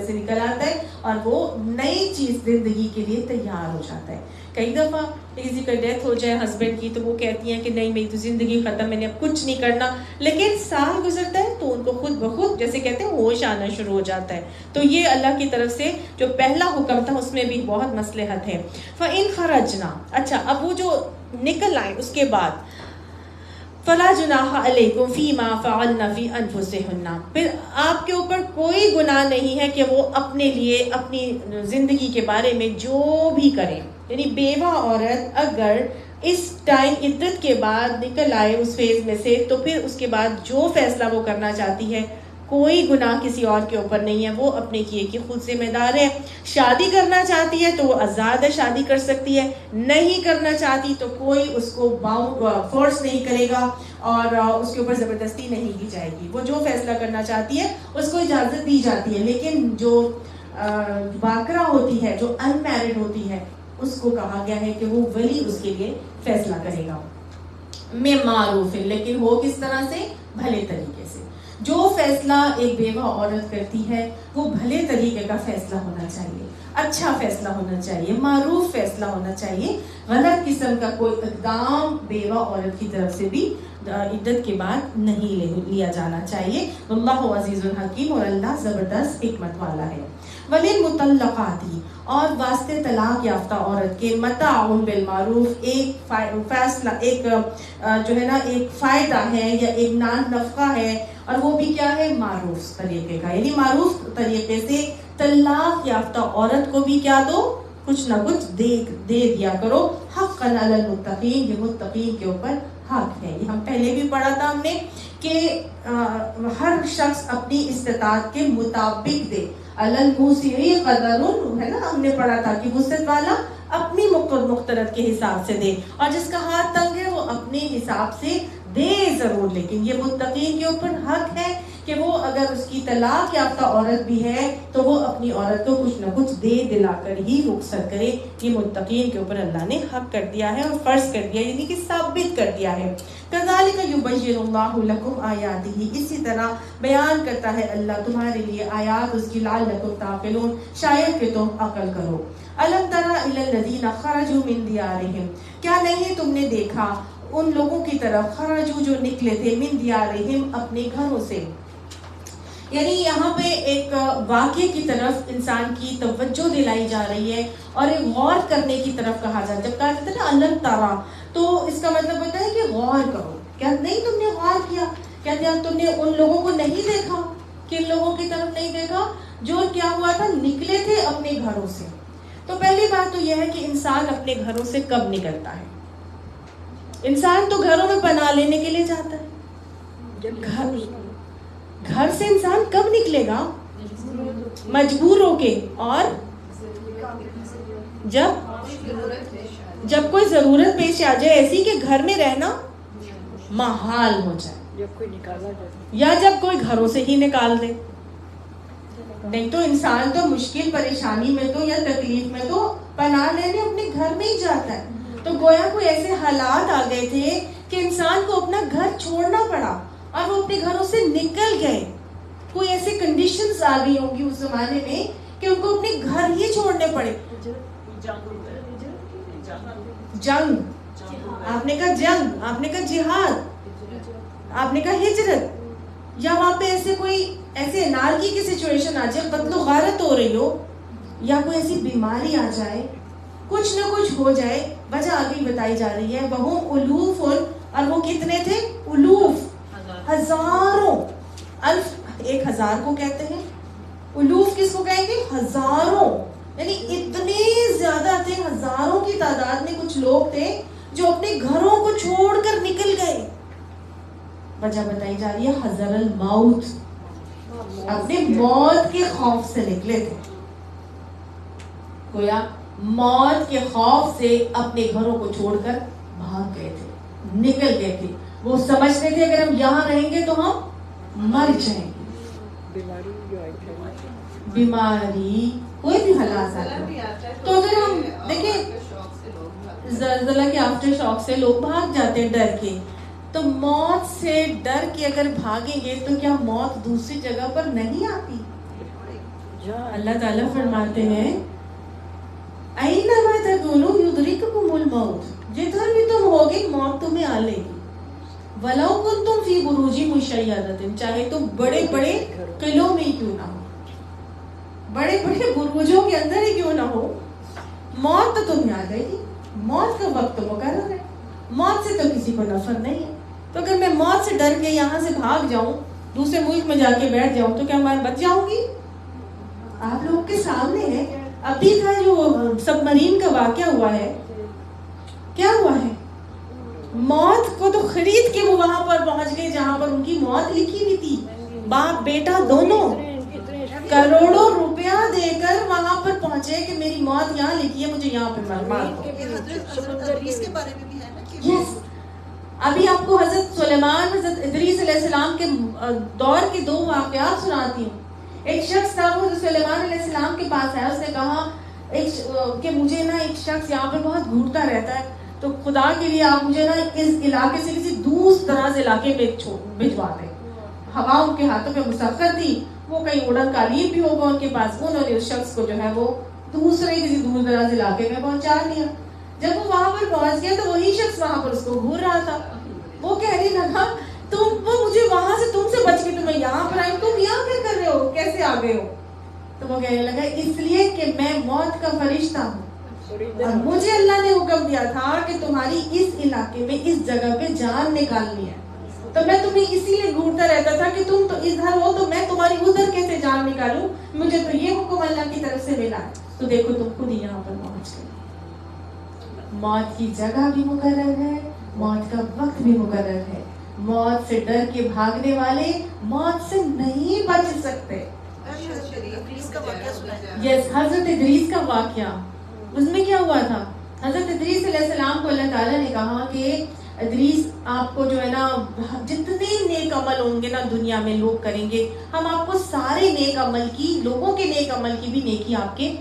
سے نکل آتا ہے اور وہ نئی چیز زندگی کے لیے تیار ہو جاتا ہے. کئی دفعہ کسی کا ڈیتھ ہو جائے ہسبینڈ کی تو وہ کہتی ہیں کہ نہیں میری تو زندگی ختم، میں نے اب کچھ نہیں کرنا. لیکن سال گزرتا ہے تو ان کو خود بخود جیسے کہتے ہیں ہوش آنا شروع ہو جاتا ہے. تو یہ اللہ کی طرف سے جو پہلا حکم تھا اس میں بھی بہت مصلحت ہے. فَإِنْ خَرَجْنَا، اچھا اب وہ جو نکل آئے اس کے بعد فَلَا جُنَاحَ عَلَيْكُمْ فِي مَا فَعَلْنَ فِي أَنفُسِهُنَّ، پھر آپ کے اوپر کوئی گناہ نہیں ہے کہ وہ اپنے لیے اپنی زندگی کے بارے میں جو بھی کریں. یعنی بیوہ عورت اگر اس ٹائم عدت کے بعد نکل آئے اس فیز میں سے تو پھر اس کے بعد جو فیصلہ وہ کرنا چاہتی ہے کوئی گناہ کسی اور کے اوپر نہیں ہے، وہ اپنے کیے کی خود ذمہ دار ہے. شادی کرنا چاہتی ہے تو وہ آزاد ہے، شادی کر سکتی ہے. نہیں کرنا چاہتی تو کوئی اس کو فورس نہیں کرے گا اور اس کے اوپر زبردستی نہیں کی جائے گی. وہ جو فیصلہ کرنا چاہتی ہے اس کو اجازت دی جاتی ہے. لیکن جو باکرہ ہوتی ہے، جو ان میرڈ ہوتی ہے، اس کو کہا گیا ہے کہ وہ ولی اس کے لیے فیصلہ کرے گا. میں معروف ہے، لیکن وہ کس طرح سے؟ بھلے طریقے سے. جو فیصلہ ایک بیوہ عورت کرتی ہے وہ بھلے طریقے کا فیصلہ ہونا چاہیے، اچھا فیصلہ ہونا چاہیے، معروف فیصلہ ہونا چاہیے. غلط قسم کا کوئی اقدام بیوہ عورت کی طرف سے بھی عدت کے بعد نہیں لیا جانا چاہیے. اللہ عزیز الحکیم، اور اللہ زبردست حکمت والا ہے. وَلِلْمُطَلَّقَاتِ، اور واسطے طلاق یافتہ عورت کے متاع بالمعروف، ایک فیصلہ، ایک جو ہے نا ایک فائدہ ہے یا ایک نفقہ ہے، اور وہ بھی کیا ہے؟ معروف طریقے کا. یعنی معروف طریقے سے طلاق یافتہ عورت کو بھی کیا دو؟ کچھ نہ کچھ دے دیا کرو. حقاً علی المتقین، یہ متقین کے اوپر حق ہے. یہ ہم پہلے بھی پڑھا تھا ہم نے کہ ہر شخص اپنی استطاعت کے مطابق دے. الموسعی قدر، ہے نا، ہم نے پڑھا تھا کہ وسعت والا اپنی مقترت کے حساب سے دے، اور جس کا ہاتھ تنگ ہے وہ اپنے حساب سے دے ضرور. لیکن یہ متقین کے اوپر حق ہے کہ وہ اگر اس کی طلاق یافتہ عورت بھی ہے تو وہ اپنی عورت کو کچھ نہ کچھ دے دلا کر ہی رخصت کرے. یہ متقین کے اوپر اللہ نے حق کر دیا ہے اور فرض کر دیا، یعنی کہ ثابت کر دیا ہے. کذالک یبین اللہ لکم آیاتہ، اسی طرح بیان کرتا ہے اللہ تمہارے لیے آیات اس کی، لعلکم تعقلون، شاید کہ تم عقل کرو. الم تر الی الذین خرجوا من دیارہم، کیا نہیں تم نے دیکھا ان لوگوں کی طرف، خرجوا جو نکلے تھے، من دیارہم اپنے گھروں سے. یعنی یہاں پہ ایک واقعے کی طرف انسان کی توجہ دلائی جا رہی ہے اور ایک غور کرنے کی طرف کہا جاتا ہے. جب کہا جاتا ہے نا الم ترا، تو اس کا مطلب ہوتا ہے کہ غور کرو. کیا نہیں تم نے غور کیا؟ کیا تم نے ان لوگوں کو نہیں دیکھا؟ کن لوگوں کی طرف نہیں دیکھا؟ جو کیا ہوا تھا؟ نکلے تھے اپنے گھروں سے. تو پہلی بات تو یہ ہے کہ انسان اپنے گھروں سے کب نکلتا ہے؟ انسان تو گھروں میں پناہ لینے کے لیے جاتا ہے. گھر سے انسان کب نکلے گا؟ مجبور ہو کے، اور جب کوئی ضرورت پیش آ جائے ایسی کہ گھر میں رہنا محال ہو جائے، یا جب کوئی گھروں سے ہی نکال دے. نہیں تو انسان تو مشکل پریشانی میں تو یا تکلیف میں تو پناہ لینے اپنے گھر میں ہی جاتا ہے. تو گویا کوئی ایسے حالات آ گئے تھے کہ انسان کو اپنا گھر چھوڑنا پڑا اور وہ اپنے گھروں سے نکل گئے. کوئی ایسی کنڈیشنز آ گئی ہوں گی اس زمانے میں کہ ان کو اپنے گھر ہی چھوڑنے پڑے. جنگ، آپ نے کہا جنگ، آپ نے کہا جہاد، آپ نے کہا ہجرت، یا وہاں پہ ایسے کوئی ایسے انارکی کی سچویشن آ جائے, قتل و غارت ہو رہی ہو, یا کوئی ایسی بیماری آ جائے, کچھ نہ کچھ ہو جائے, وجہ آگے بتائی جا رہی ہے, وہم الوف, اور وہ کتنے تھے؟ الوف, ہزاروں. الف 1000 کو کہتے ہیں, الوف کس کو کہیں گے؟ ہزاروں. یعنی اتنے زیادہ تھے, ہزاروں کی تعداد میں کچھ لوگ تھے جو اپنے گھروں کو چھوڑ کر نکل گئے. وجہ بتائی جا رہی ہے حذر الموت, اپنے موت کے خوف سے نکلے تھے. گویا موت کے خوف سے اپنے گھروں کو چھوڑ کر بھاگ گئے تھے, نکل گئے تھے. وہ سمجھتے تھے اگر ہم یہاں رہیں گے تو ہم مر جائیں گے. بیماری کوئی بھی حالات آتا ہے تو اگر ہم دیکھیں زلزلہ کے آفٹر شاک سے لوگ بھاگ جاتے ہیں ڈر کے, تو موت سے ڈر کے اگر بھاگیں گے تو کیا موت دوسری جگہ پر نہیں آتی؟ اللہ تعالیٰ فرماتے ہیں اَيْنَمَا تَكُونُوا يُدْرِكْكُمُ الْمَوْتُ, جدھر بھی تم ہوگے موت تمہیں آ لے گی. وَلَوْ كُنْتُمْ فِي بُرُوجٍ مُشَيَّدَةٍ, چاہے تم بڑے بڑے قلعوں میں کیوں نہ ہو, بڑے بڑے بروجوں کے اندر ہی کیوں نہ ہو, موت تو تمہیں آ جائے گی. موت کا وقت مقرر ہے, موت سے تو کسی کو نفرت نہیں ہے. تو اگر میں موت سے ڈر کے یہاں سے بھاگ جاؤں, دوسرے ملک میں جا کے بیٹھ جاؤں, تو کیا میں بچ جاؤں گی؟ آپ لوگ کے سامنے ہے ابھی کا جو سب مرین کا واقعہ ہوا ہے, کیا ہوا ہے؟ موت کو تو خرید کے وہ وہاں پر پہنچ گئے جہاں پر ان کی موت لکھی ہوئی تھی. باپ بیٹا دونوں کروڑوں روپیہ دے کر وہاں پر پہنچے کہ میری موت یہاں لکھی ہے, مجھے یہاں پہ مار دو. اس کے بارے میں بھی ہے نا کہ یس, ابھی آپ کو حضرت سلیمان, حضرت ادریس علیہ السلام کے دور کے 2 واقعات سناتی ہوں. ایک شخص تھا, وہ حضرت سلیمان علیہ السلام کے پاس آیا, اس نے کہا کہ مجھے نا ایک شخص یہاں پر بہت گھورتا رہتا ہے, تو خدا کے لیے آپ مجھے نا اس علاقے سے کسی دوسرے دراز علاقے میں بھجوا دیں. ہوا ان کے ہاتھوں پہ مسخر تھی, وہ کہیں اڑن قالین بھی ہوگا ان کے پاس. انہوں نے اس شخص کو جو ہے وہ دوسرے کسی دور دراز علاقے میں پہنچا دیا. جب وہ وہاں پر پہنچ گیا تو وہی شخص وہاں پر اس کو گھور رہا تھا. وہ کہنے لگا وہ مجھے وہاں سے تم سے بچ کے تمہیں یہاں پر آئی, تم یہاں کیا کر رہے ہو, کیسے آ گئے ہو؟ تو وہ کہنے لگا اس لیے کہ میں موت کا فرشتہ ہوں, اور مجھے اللہ نے حکم دیا تھا کہ تمہاری اس علاقے میں اس جگہ پہ جان نکالنی ہے, تو میں تمہیں اسی لیے ڈھونڈتا رہتا تھا کہ تم تو ادھر ہو, تو میں تمہاری ادھر کیسے جان نکالوں, مجھے تو یہ حکم اللہ کی طرف سے ملا. تو دیکھو تم خود ہی یہاں پر پہنچ گئے. موت کی جگہ بھی مقرر ہے, موت کا وقت بھی مقرر ہے. موت سے ڈر کے بھاگنے والے موت سے نہیں بچ سکتے. یس, حضرت ادریس کا واقعہ, اس میں کیا ہوا تھا؟ حضرت ادریس علیہ السلام کو اللہ تعالیٰ نے کہا کہ ادریس آپ کو جو ہے نا جتنے نیک عمل ہوں گے نا دنیا میں لوگ کریں گے, ہم آپ کو سارے نیک عمل کی, لوگوں کے نیک عمل کی بھی نیکی آپ کے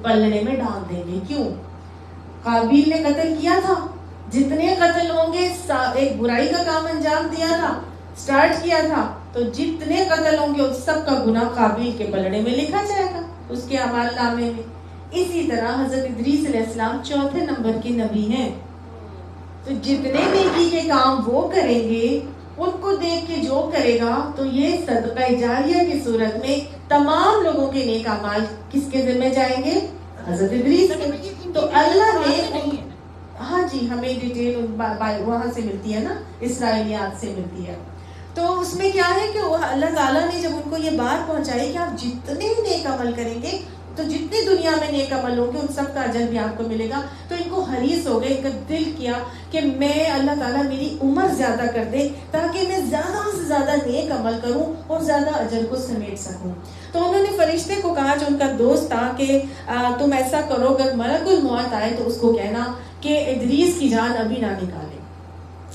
پلڑے میں ڈال دیں گے. کیوں؟ قابیل نے قتل کیا تھا, جتنے قتل ہوں گے, ایک برائی کا کام انجام دیا تھا, سٹارٹ کیا تھا, تو جتنے قتل ہوں گے اس سب کا گناہ قابیل کے پلڑے میں لکھا جائے گا, اس کے اعمال نامے میں. اسی طرح حضرت ادریس علیہ السلام 4 نمبر کے نبی ہیں, تو جتنے نیکی کے کام وہ کریں گے, ان کو دیکھ کے جو کرے گا, تو یہ صدقہ جاریہ کی صورت میں تمام لوگوں کے نیک اعمال کس کے ذمہ جائیں گے؟ حضرت ادریس کے. تو اللہ نے, ہاں جی, ہمیں ڈیٹیل وہاں سے ملتی ہے نا, اسرائیلیات سے ملتی ہے. تو اس میں کیا ہے کہ اللہ تعالیٰ نے جب ان کو یہ بات پہنچائی کہ آپ جتنے نیک عمل کریں گے, تو جتنی دنیا میں نیک عمل ہوں گے ان سب کا اجر بھی آپ کو ملے گا, تو ان کو حریص ہو گئے, ان کا دل کیا کہ میں اللہ تعالیٰ میری عمر زیادہ کر دے تاکہ میں زیادہ سے زیادہ نیک عمل کروں اور زیادہ اجر کو سمیٹ سکوں. تو انہوں نے فرشتے کو کہا جو ان کا دوست تھا کہ تم ایسا کرو, اگر ملک الموت آئے تو اس کو کہنا کہ ادریس کی جان ابھی نہ نکالے,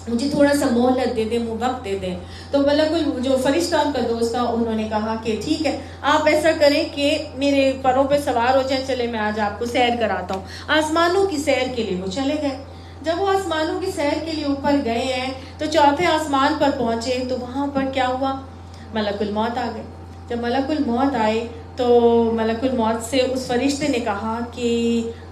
مجھے تھوڑا سا مہلت دے دیں, وقت دے دیں. تو ملک جو فرشتہ ان کا دوست تھا, انہوں نے کہا کہ ٹھیک ہے, آپ ایسا کریں کہ میرے پروں پہ سوار ہو جائیں, چلے میں آج آپ کو سیر کراتا ہوں. آسمانوں کی سیر کے لیے وہ چلے گئے. جب وہ آسمانوں کی سیر کے لیے اوپر گئے ہیں تو 4تھے آسمان پر پہنچے, تو وہاں پر کیا ہوا؟ ملک الموت آ گئے. جب ملک الموت آئے تو ملک الموت سے اس فرشتے نے کہا کہ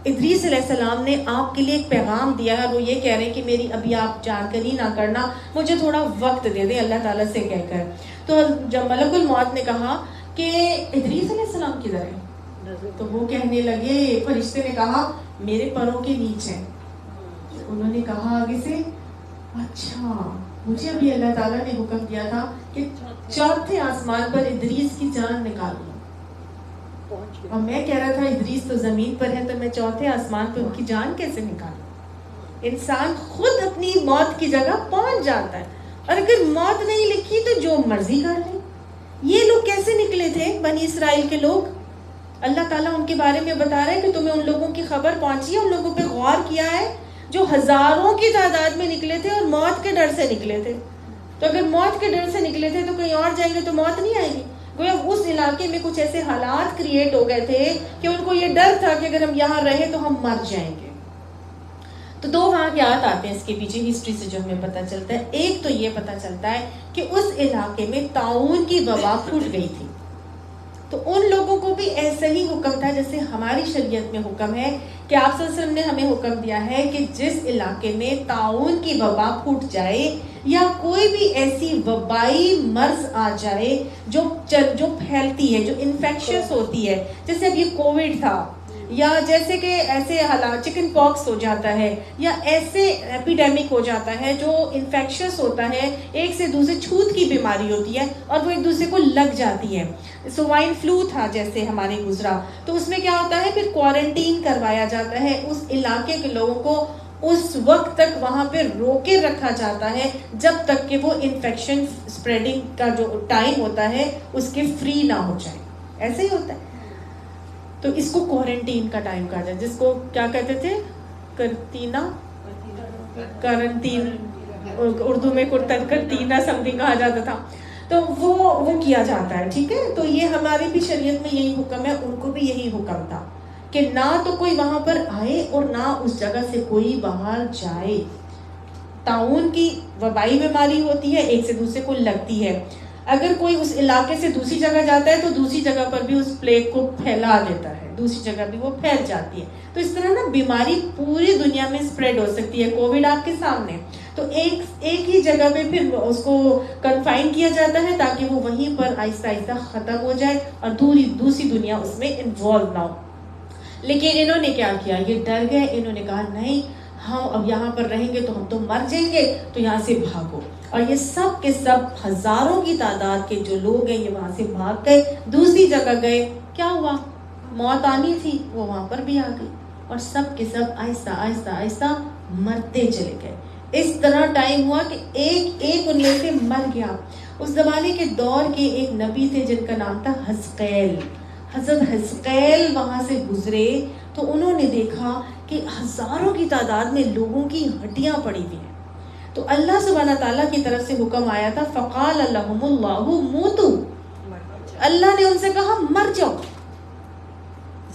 ادریس علیہ السلام نے آپ کے لیے ایک پیغام دیا ہے، وہ یہ کہہ رہے ہیں کہ میری ابھی آپ جانکاری نہ کرنا، مجھے تھوڑا وقت دے دیں اللہ تعالیٰ سے کہہ کر. تو جب ملک الموت نے کہا کہ ادریس علیہ السلام کدھر ہے، تو وہ کہنے لگے، فرشتے نے کہا میرے پروں کے نیچے. انہوں نے کہا آگے سے اچھا مجھے ابھی اللہ تعالیٰ نے حکم دیا تھا کہ چوتھے آسمان پر ادریس کی جان نکال لوں، اور میں کہہ رہا تھا ادریس تو زمین پر ہے، تو میں چوتھے آسمان پہ ان کی جان کیسے نکالوں. انسان خود اپنی موت کی جگہ پہنچ جاتا ہے، اور اگر موت نہیں لکھی تو جو مرضی کر لے. یہ لوگ کیسے نکلے تھے بنی اسرائیل کے لوگ؟ اللہ تعالیٰ ان کے بارے میں بتا رہا ہے کہ تمہیں ان لوگوں کی خبر پہنچی ہے، ان لوگوں پہ غور کیا ہے جو ہزاروں کی تعداد میں نکلے تھے اور موت کے ڈر سے نکلے تھے. تو اگر موت کے ڈر سے نکلے تھے تو کہیں اور جائیں گے تو موت نہیں آئے گی. گویا اس علاقے میں کچھ ایسے حالات کریٹ ہو گئے تھے کہ ان کو یہ ڈر تھا کہ اگر ہم یہاں رہے تو ہم مر جائیں گے. تو دو واقعات آتے ہیں اس کے پیچھے ہسٹری سے جو ہمیں پتہ چلتا ہے. ایک تو یہ پتہ چلتا ہے کہ اس علاقے میں طاعون کی وبا پھوٹ گئی تھی، تو ان لوگوں کو بھی ایسا ہی حکم تھا جیسے ہماری شریعت میں حکم ہے کہ آپ صلی اللہ علیہ وسلم نے ہمیں حکم دیا ہے کہ جس علاقے میں طاعون کی وبا پھوٹ جائے یا کوئی بھی ایسی وبائی مرض آ جائے جو پھیلتی ہے، جو انفیکشس ہوتی ہے، جیسے اب یہ کووڈ تھا، یا جیسے کہ ایسے حالات چکن پاکس ہو جاتا ہے، یا ایسے ایپیڈیمک ہو جاتا ہے جو انفیکشس ہوتا ہے، ایک سے دوسرے چھوت کی بیماری ہوتی ہے اور وہ ایک دوسرے کو لگ جاتی ہے. سوائن فلو تھا جیسے ہمارے گزرا، تو اس میں کیا ہوتا ہے پھر کوارنٹین کروایا جاتا ہے، اس علاقے کے لوگوں کو اس وقت تک وہاں پہ روکے رکھا جاتا ہے جب تک کہ وہ انفیکشن اسپریڈنگ کا جو ٹائم ہوتا ہے اس کے فری نہ ہو جائے. ایسے ہی ہوتا ہے. تو اس کو کوارنٹین کا ٹائم کہا جائے، جس کو کیا کہتے تھے، کرنٹین، اردو میں کرتینا سم تھنگ کہا جاتا تھا. تو وہ کیا جاتا ہے. ٹھیک ہے، تو یہ ہماری بھی شریعت میں یہی حکم ہے، ان کو بھی یہی حکم تھا کہ نہ تو کوئی وہاں پر آئے اور نہ اس جگہ سے کوئی باہر جائے. طاعون کی وبائی بیماری ہوتی ہے، ایک سے دوسرے کو لگتی ہے. اگر کوئی اس علاقے سے دوسری جگہ جاتا ہے تو دوسری جگہ پر بھی اس پلیگ کو پھیلا دیتا ہے، دوسری جگہ بھی وہ پھیل جاتی ہے. تو اس طرح نا بیماری پوری دنیا میں اسپریڈ ہو سکتی ہے. کووڈ آپ کے سامنے، تو ایک ہی جگہ پہ پھر اس کو کنفائن کیا جاتا ہے تاکہ وہ وہیں پر آہستہ آہستہ ختم ہو جائے اور دوسری دنیا اس میں انوالو نہ ہو. لیکن انہوں نے کیا کیا، یہ ڈر گئے. انہوں نے کہا نہیں، ہم اب یہاں پر رہیں گے تو ہم تو مر جائیں گے، تو یہاں سے بھاگو. اور یہ سب کے سب ہزاروں کی تعداد کے جو لوگ ہیں یہ وہاں سے بھاگ گئے، دوسری جگہ گئے. کیا ہوا، موت آنی تھی وہ وہاں پر بھی آ گئی، اور سب کے سب آہستہ آہستہ آہستہ مرتے چلے گئے. اس طرح ٹائم ہوا کہ ایک ان میں سے مر گیا. اس زمانے کے دور کے ایک نبی تھے جن کا نام تھا حزقیل. حضرت حزقیل وہاں سے گزرے تو انہوں نے دیکھا کہ ہزاروں کی تعداد میں لوگوں کی ہڈیاں پڑی ہوئی ہیں. تو اللہ سبحانہ تعالیٰ کی طرف سے حکم آیا تھا، فقال لهم اللہ موتو، اللہ نے ان سے کہا مر جاؤ.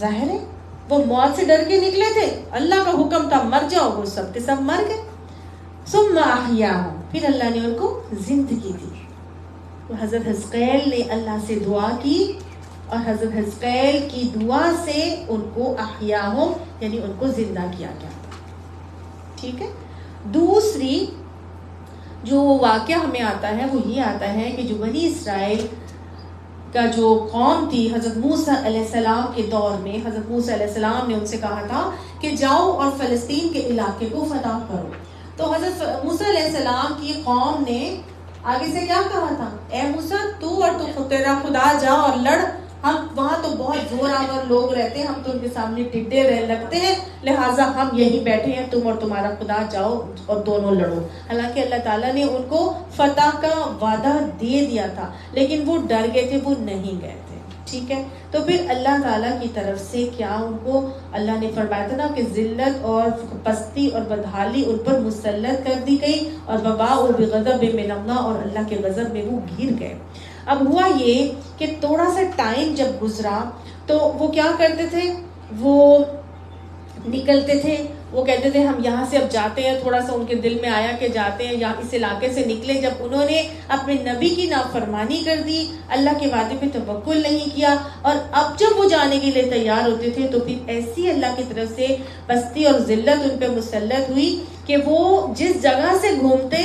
ظاہر ہے وہ موت سے ڈر کے نکلے تھے، اللہ کا حکم تھا مر جاؤ، وہ سب کے سب مر گئے. ثم احیاهم، پھر اللہ نے ان کو زندگی دی. تو حضرت حزقیل نے اللہ سے دعا کی اور حضرت حزقیل کی دعا سے ان کو احیاهم یعنی ان کو زندہ کیا گیا. ٹھیک ہے. دوسری جو واقعہ ہمیں آتا ہے وہ یہ آتا ہے کہ جو بنی اسرائیل کا جو قوم تھی حضرت موسیٰ علیہ السلام کے دور میں، حضرت موسیٰ علیہ السلام نے ان سے کہا تھا کہ جاؤ اور فلسطین کے علاقے کو فتح کرو. تو حضرت موسیٰ علیہ السلام کی قوم نے آگے سے کیا کہا تھا، اے موسیٰ تو اور تو تیرا خدا جا اور لڑ، ہم وہاں تو بہت زور آور لوگ رہتے ہیں، ہم تو ان کے سامنے ٹڈے لگتے ہیں، لہٰذا ہم یہی بیٹھے ہیں، تم اور تمہارا خدا جاؤ اور دونوں لڑو. حالانکہ اللہ تعالیٰ نے ان کو فتح کا وعدہ دے دیا تھا، لیکن وہ ڈر گئے تھے، وہ نہیں گئے تھے. ٹھیک ہے. تو پھر اللہ تعالیٰ کی طرف سے کیا ان کو اللہ نے فرمایا تھا نا کہ ذلت اور پستی اور بدحالی ان پر مسلط کر دی گئی، اور وباء بغضب من اللہ، اور اللہ کے غضب میں وہ گر گئے. اب ہوا یہ کہ تھوڑا سا ٹائم جب گزرا تو وہ کیا کرتے تھے، وہ نکلتے تھے. وہ کہتے تھے ہم یہاں سے اب جاتے ہیں, تھوڑا سا ان کے دل میں آیا کہ جاتے ہیں, یہاں اس علاقے سے نکلے. جب انہوں نے اپنے نبی کی نافرمانی کر دی, اللہ کے وعدے پہ توکل نہیں کیا, اور اب جب وہ جانے کے لیے تیار ہوتے تھے تو پھر ایسی اللہ کی طرف سے پستی اور ذلت ان پہ مسلط ہوئی کہ وہ جس جگہ سے گھومتے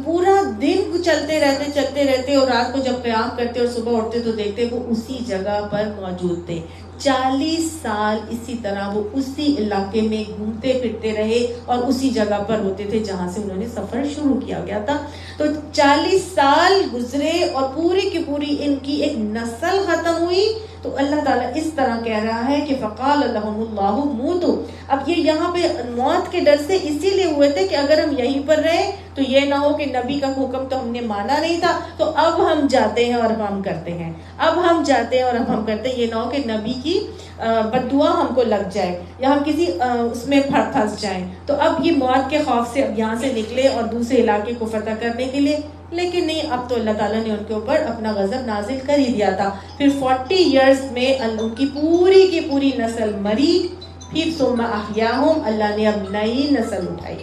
پورا دن چلتے رہتے اور رات کو جب قیام کرتے اور صبح اٹھتے تو دیکھتے وہ اسی جگہ پر موجود تھے. 40 سال اسی طرح وہ اسی علاقے میں گھومتے پھرتے رہے اور اسی جگہ پر ہوتے تھے جہاں سے انہوں نے سفر شروع کیا گیا تھا. تو 40 سال گزرے اور پوری کی پوری ان کی ایک نسل ختم ہوئی. تو اللہ تعالیٰ اس طرح کہہ رہا ہے کہ فقال لهم الله موتوا. اب یہ یہاں پہ موت کے ڈر سے اسی لیے ہوئے تھے کہ اگر ہم یہیں پر رہے تو یہ نہ ہو کہ نبی کا حکم تو ہم نے مانا نہیں تھا, تو اب ہم جاتے ہیں اور ہم کرتے ہیں, اب ہم جاتے ہیں اور اب ہم کرتے ہیں. یہ نہ ہو کہ نبی کی بد دعا ہم کو لگ جائے یا ہم کسی اس میں پھنس جائیں. تو اب یہ موت کے خوف سے اب یہاں سے نکلے اور دوسرے علاقے کو فتح کرنے کے لیے. لیکن نہیں, اب تو اللہ تعالیٰ نے ان کے اوپر اپنا غضب نازل کر ہی دیا تھا. پھر 40 ایئرز میں ان کی پوری کی پوری نسل مری. پھر ثم احیاہم, اللہ نے اب نئی نسل اٹھائی.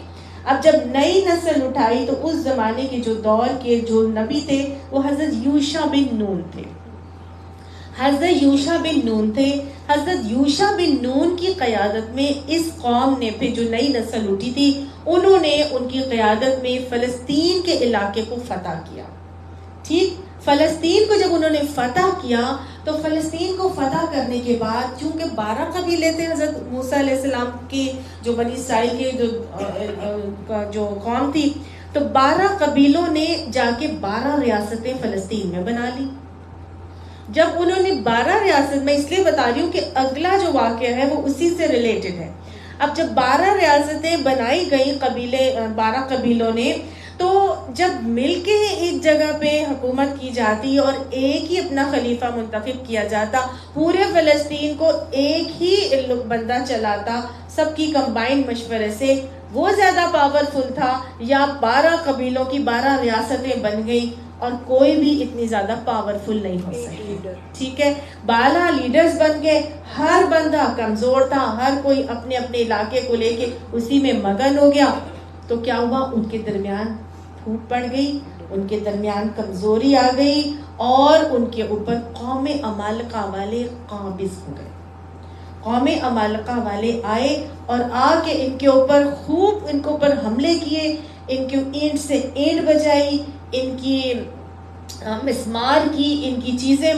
اب جب نئی نسل اٹھائی تو اس زمانے کے جو دور کے جو نبی تھے وہ حضرت یوشع بن نون تھے. حضرت یوشع بن نون تھے. حضرت یوشع بن نون کی قیادت میں اس قوم نے, پھر جو نئی نسل اٹھی تھی, انہوں نے ان کی قیادت میں فلسطین کے علاقے کو فتح کیا. ٹھیک, فلسطین کو جب انہوں نے فتح کیا تو فلسطین کو فتح کرنے کے بعد چونکہ 12 قبیلے تھے حضرت موسیٰ علیہ السلام کی, جو بنی اسرائیل کے جو قوم تھی, تو 12 قبیلوں نے جا کے 12 ریاستیں فلسطین میں بنا لی. جب انہوں نے 12 ریاست, میں اس لیے بتا رہی ہوں کہ اگلا جو واقعہ ہے وہ اسی سے ریلیٹڈ ہے. اب جب 12 ریاستیں بنائی گئی 12 قبیلوں نے, تو جب مل کے ایک جگہ پہ حکومت کی جاتی اور ایک ہی اپنا خلیفہ منتخب کیا جاتا, پورے فلسطین کو ایک ہی بندہ چلاتا, سب کی کمبائنڈ مشورے سے, وہ زیادہ پاورفل تھا یا 12 قبیلوں کی 12 ریاستیں بن گئی اور کوئی بھی اتنی زیادہ پاورفل نہیں ہو سکتی. ٹھیک ہے, 12 لیڈرز بن گئے, ہر بندہ کمزور تھا, ہر کوئی اپنے اپنے علاقے کو لے کے اسی میں مگن ہو گیا. تو کیا ہوا, ان کے درمیان پھوٹ پڑ گئی, ان کے درمیان کمزوری آ گئی اور ان کے اوپر قوم عمالقہ والے قابض ہو گئے. قوم عمالقہ والے آئے اور آ کے ان کے اوپر خوب ان کے اوپر حملے کیے, ان کی اینٹ سے اینٹ بجائی, ان کی مسمار کی, ان کی چیزیں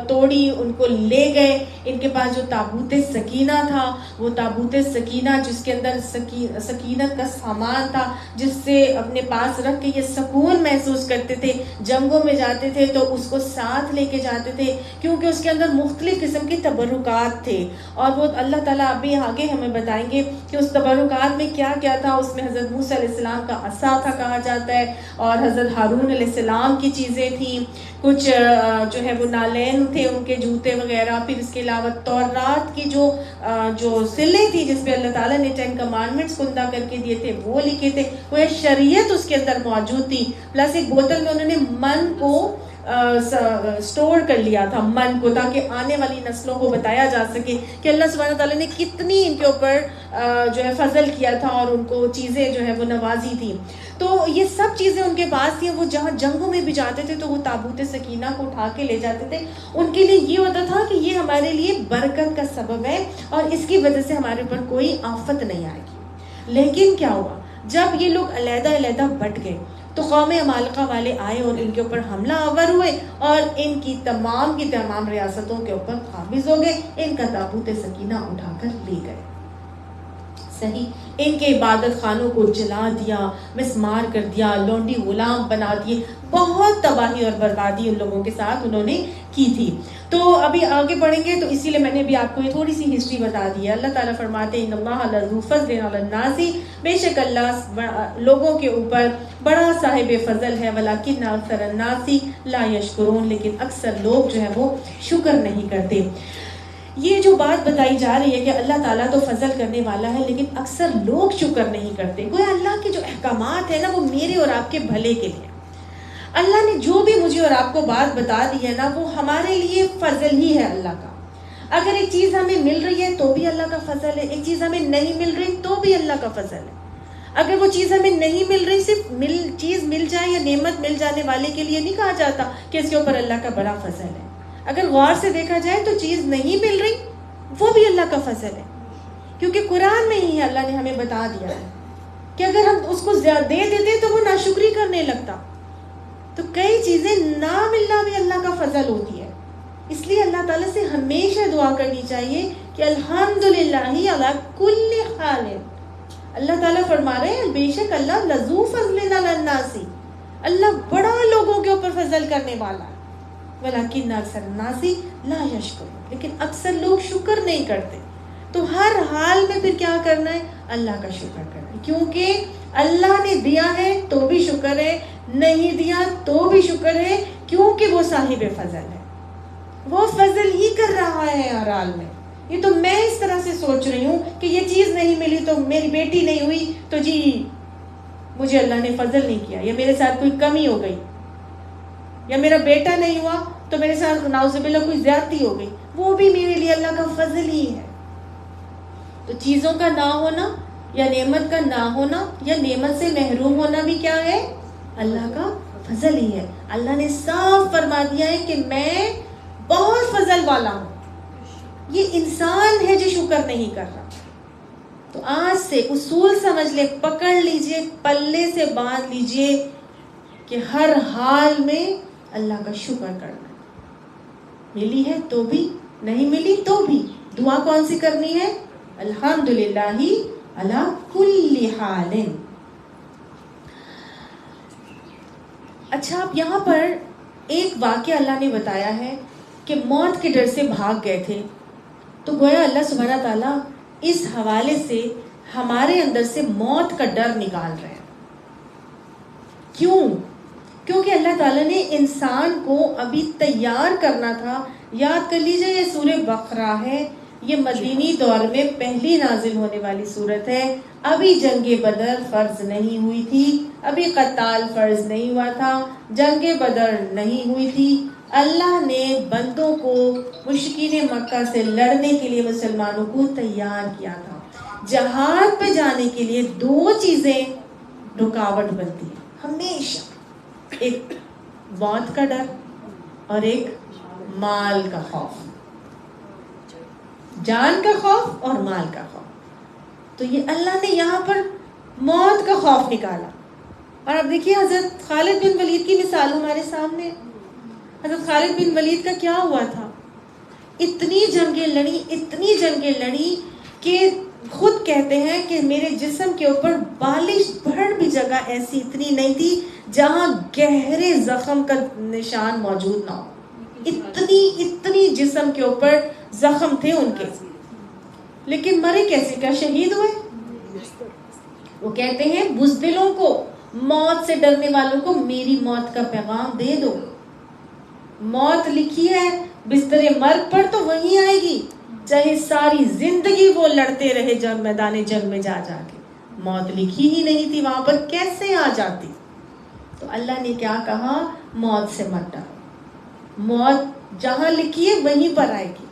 توڑی, ان کو لے گئے. ان کے پاس جو تابوت سکینہ تھا, وہ تابوت سکینہ جس کے اندر سکینت کا سامان تھا, جس سے اپنے پاس رکھ کے یہ سکون محسوس کرتے تھے, جنگوں میں جاتے تھے تو اس کو ساتھ لے کے جاتے تھے, کیونکہ اس کے اندر مختلف قسم کے تبرکات تھے. اور وہ اللہ تعالیٰ ابھی آگے ہمیں بتائیں گے کہ اس تبرکات میں کیا کیا تھا. اس میں حضرت موسیٰ علیہ السلام کا عصا تھا کہا جاتا ہے, اور حضرت ہارون علیہ السلام کی چیزیں تھیں, کچھ جو ہے وہ نالین تھے ان کے جوتے وغیرہ. پھر اس کے علاوہ تورات کی جو سلیں تھی جس پہ اللہ تعالیٰ نے 10 کمانڈمنٹس کندہ کر کے دیے تھے وہ لکھے تھے, وہ شریعت اس کے اندر موجود تھی. پلس ایک بوتل میں انہوں نے من کو سٹور کر لیا تھا, من کو, تاکہ آنے والی نسلوں کو بتایا جا سکے کہ اللہ سبحانہ تعالیٰ نے کتنی ان کے اوپر جو ہے فضل کیا تھا اور ان کو چیزیں جو ہے وہ نوازی تھی. تو یہ سب چیزیں ان کے پاس تھیں. وہ جہاں جنگوں میں بھی جاتے تھے تو وہ تابوت سکینہ کو اٹھا کے لے جاتے تھے. ان کے لیے یہ ہوتا تھا کہ یہ ہمارے لیے برکت کا سبب ہے اور اس کی وجہ سے ہمارے اوپر کوئی آفت نہیں آئے گی. لیکن کیا ہوا, جب یہ لوگ علیحدہ علیحدہ بٹ گئے تو قوم عمالقہ والے آئے اور ان کے اوپر حملہ آور ہوئے اور ان کی تمام ریاستوں کے اوپر قابض ہو گئے. ان کا تابوت سکینہ اٹھا کر لے گئے. صحیح, ان کے عبادت خانوں کو جلا دیا, مسمار کر دیا, لونڈی غلام بنا دیے. بہت تباہی اور بربادی ان لوگوں کے ساتھ انہوں نے کی تھی. تو ابھی آگے بڑھیں گے, تو اسی لیے میں نے بھی آپ کو یہ تھوڑی سی ہسٹری بتا دی ہے. اللہ تعالیٰ فرماتے ہیں ان اللہ لذو فضل علی الناس, بے شک اللہ لوگوں کے اوپر بڑا صاحب فضل ہے, ولکن اکثر الناس لا یشکرون, لیکن اکثر لوگ جو ہے وہ شکر نہیں کرتے. یہ جو بات بتائی جا رہی ہے کہ اللہ تعالیٰ تو فضل کرنے والا ہے لیکن اکثر لوگ شکر نہیں کرتے. گویا اللہ کے جو احکامات ہیں نا وہ میرے اور آپ کے بھلے کے لیے. اللہ نے جو بھی مجھے اور آپ کو بات بتا دی ہے نا وہ ہمارے لیے فضل ہی ہے اللہ کا. اگر ایک چیز ہمیں مل رہی ہے تو بھی اللہ کا فضل ہے, ایک چیز ہمیں نہیں مل رہی تو بھی اللہ کا فضل ہے. اگر وہ چیز ہمیں نہیں مل رہی, صرف چیز مل جائے یا نعمت مل جانے والے کے لیے نہیں کہا جاتا کہ اس کے اوپر اللہ کا بڑا فضل ہے. اگر غور سے دیکھا جائے تو چیز نہیں مل رہی وہ بھی اللہ کا فضل ہے, کیونکہ قرآن میں ہی اللہ نے ہمیں بتا دیا ہے کہ اگر ہم اس کو دے دیتے تو وہ ناشکری کرنے لگتا. تو کئی چیزیں نہ ملنا بھی اللہ کا فضل ہوتی ہے. اس لیے اللہ تعالیٰ سے ہمیشہ دعا کرنی چاہیے کہ الحمدللہ علی کل حال. اللہ تعالیٰ فرما رہے ہیں بے شک اللہ لذو فضل علی الناس, اللہ بڑا لوگوں کے اوپر فضل کرنے والا ہے. ولکن اکثر الناس لا یشکرون, لیکن اکثر لوگ شکر نہیں کرتے. تو ہر حال میں پھر کیا کرنا ہے؟ اللہ کا شکر کرنا ہے, کیونکہ اللہ نے دیا ہے تو بھی شکر ہے, نہیں دیا تو بھی شکر ہے, کیونکہ وہ صاحب فضل ہے. وہ فضل ہی کر رہا ہے ہر حال میں. یہ تو میں اس طرح سے سوچ رہی ہوں کہ یہ چیز نہیں ملی تو میری بیٹی نہیں ہوئی تو جی مجھے اللہ نے فضل نہیں کیا, یا میرے ساتھ کوئی کمی ہو گئی, یا میرا بیٹا نہیں ہوا تو میرے ساتھ نعوذ باللہ کوئی زیادتی ہو گئی, وہ بھی میرے لیے اللہ کا فضل ہی ہے. تو چیزوں کا نہ ہونا یا نعمت کا نہ ہونا یا نعمت سے محروم ہونا بھی کیا ہے؟ اللہ کا فضل ہی ہے. اللہ نے صاف فرما دیا ہے کہ میں بہت فضل والا ہوں. یہ انسان ہے جو شکر نہیں کر رہا. تو آج سے اصول سمجھ لے, پکڑ لیجئے, پلے سے باندھ لیجئے کہ ہر حال میں اللہ کا شکر کرنا. ملی ہے تو بھی, نہیں ملی تو بھی. دعا کون سی کرنی ہے؟ الحمدللہ علی کل حال. اچھا, اب یہاں پر ایک واقعہ اللہ نے بتایا ہے کہ موت کے ڈر سے بھاگ گئے تھے. تو گویا اللہ سبحانہ تعالیٰ اس حوالے سے ہمارے اندر سے موت کا ڈر نکال رہے ہیں. کیوں؟ کیونکہ اللہ تعالیٰ نے انسان کو ابھی تیار کرنا تھا. یاد کر لیجئے, یہ سورہ بقرہ ہے, یہ مدینی دور میں پہلی نازل ہونے والی سورت ہے. ابھی جنگ بدر فرض نہیں ہوئی تھی, ابھی قتال فرض نہیں ہوا تھا, جنگ بدر نہیں ہوئی تھی. اللہ نے بندوں کو مشرکین مکہ سے لڑنے کے لیے مسلمانوں کو تیار کیا تھا. جہاد پہ جانے کے لیے دو چیزیں رکاوٹ بنتی ہیں ہمیشہ, ایک موت کا ڈر اور ایک مال کا خوف. جان کا خوف اور مال کا خوف. تو یہ اللہ نے یہاں پر موت کا خوف نکالا. اور اب دیکھیے حضرت خالد بن ولید کی مثال ہمارے سامنے. حضرت خالد بن ولید کا کیا ہوا تھا؟ اتنی جنگیں لڑی کہ خود کہتے ہیں کہ میرے جسم کے اوپر بالش بھر بھی جگہ ایسی اتنی نہیں تھی جہاں گہرے زخم کا نشان موجود نہ ہو. اتنی جسم کے اوپر زخم تھے ان کے, لیکن مرے کیسے؟ کیا شہید ہوئے؟ وہ کہتے ہیں بزدلوں کو, موت سے ڈرنے والوں کو میری موت کا پیغام دے دو. موت لکھی ہے بستر مرگ پر تو وہیں آئے گی, چاہے ساری زندگی وہ لڑتے رہے جنگ میدان جنگ میں جا کے. موت لکھی ہی نہیں تھی وہاں پر, کیسے آ جاتی؟ تو اللہ نے کیا کہا؟ موت سے مت ڈرو. موت جہاں لکھی ہے وہیں پر آئے گی.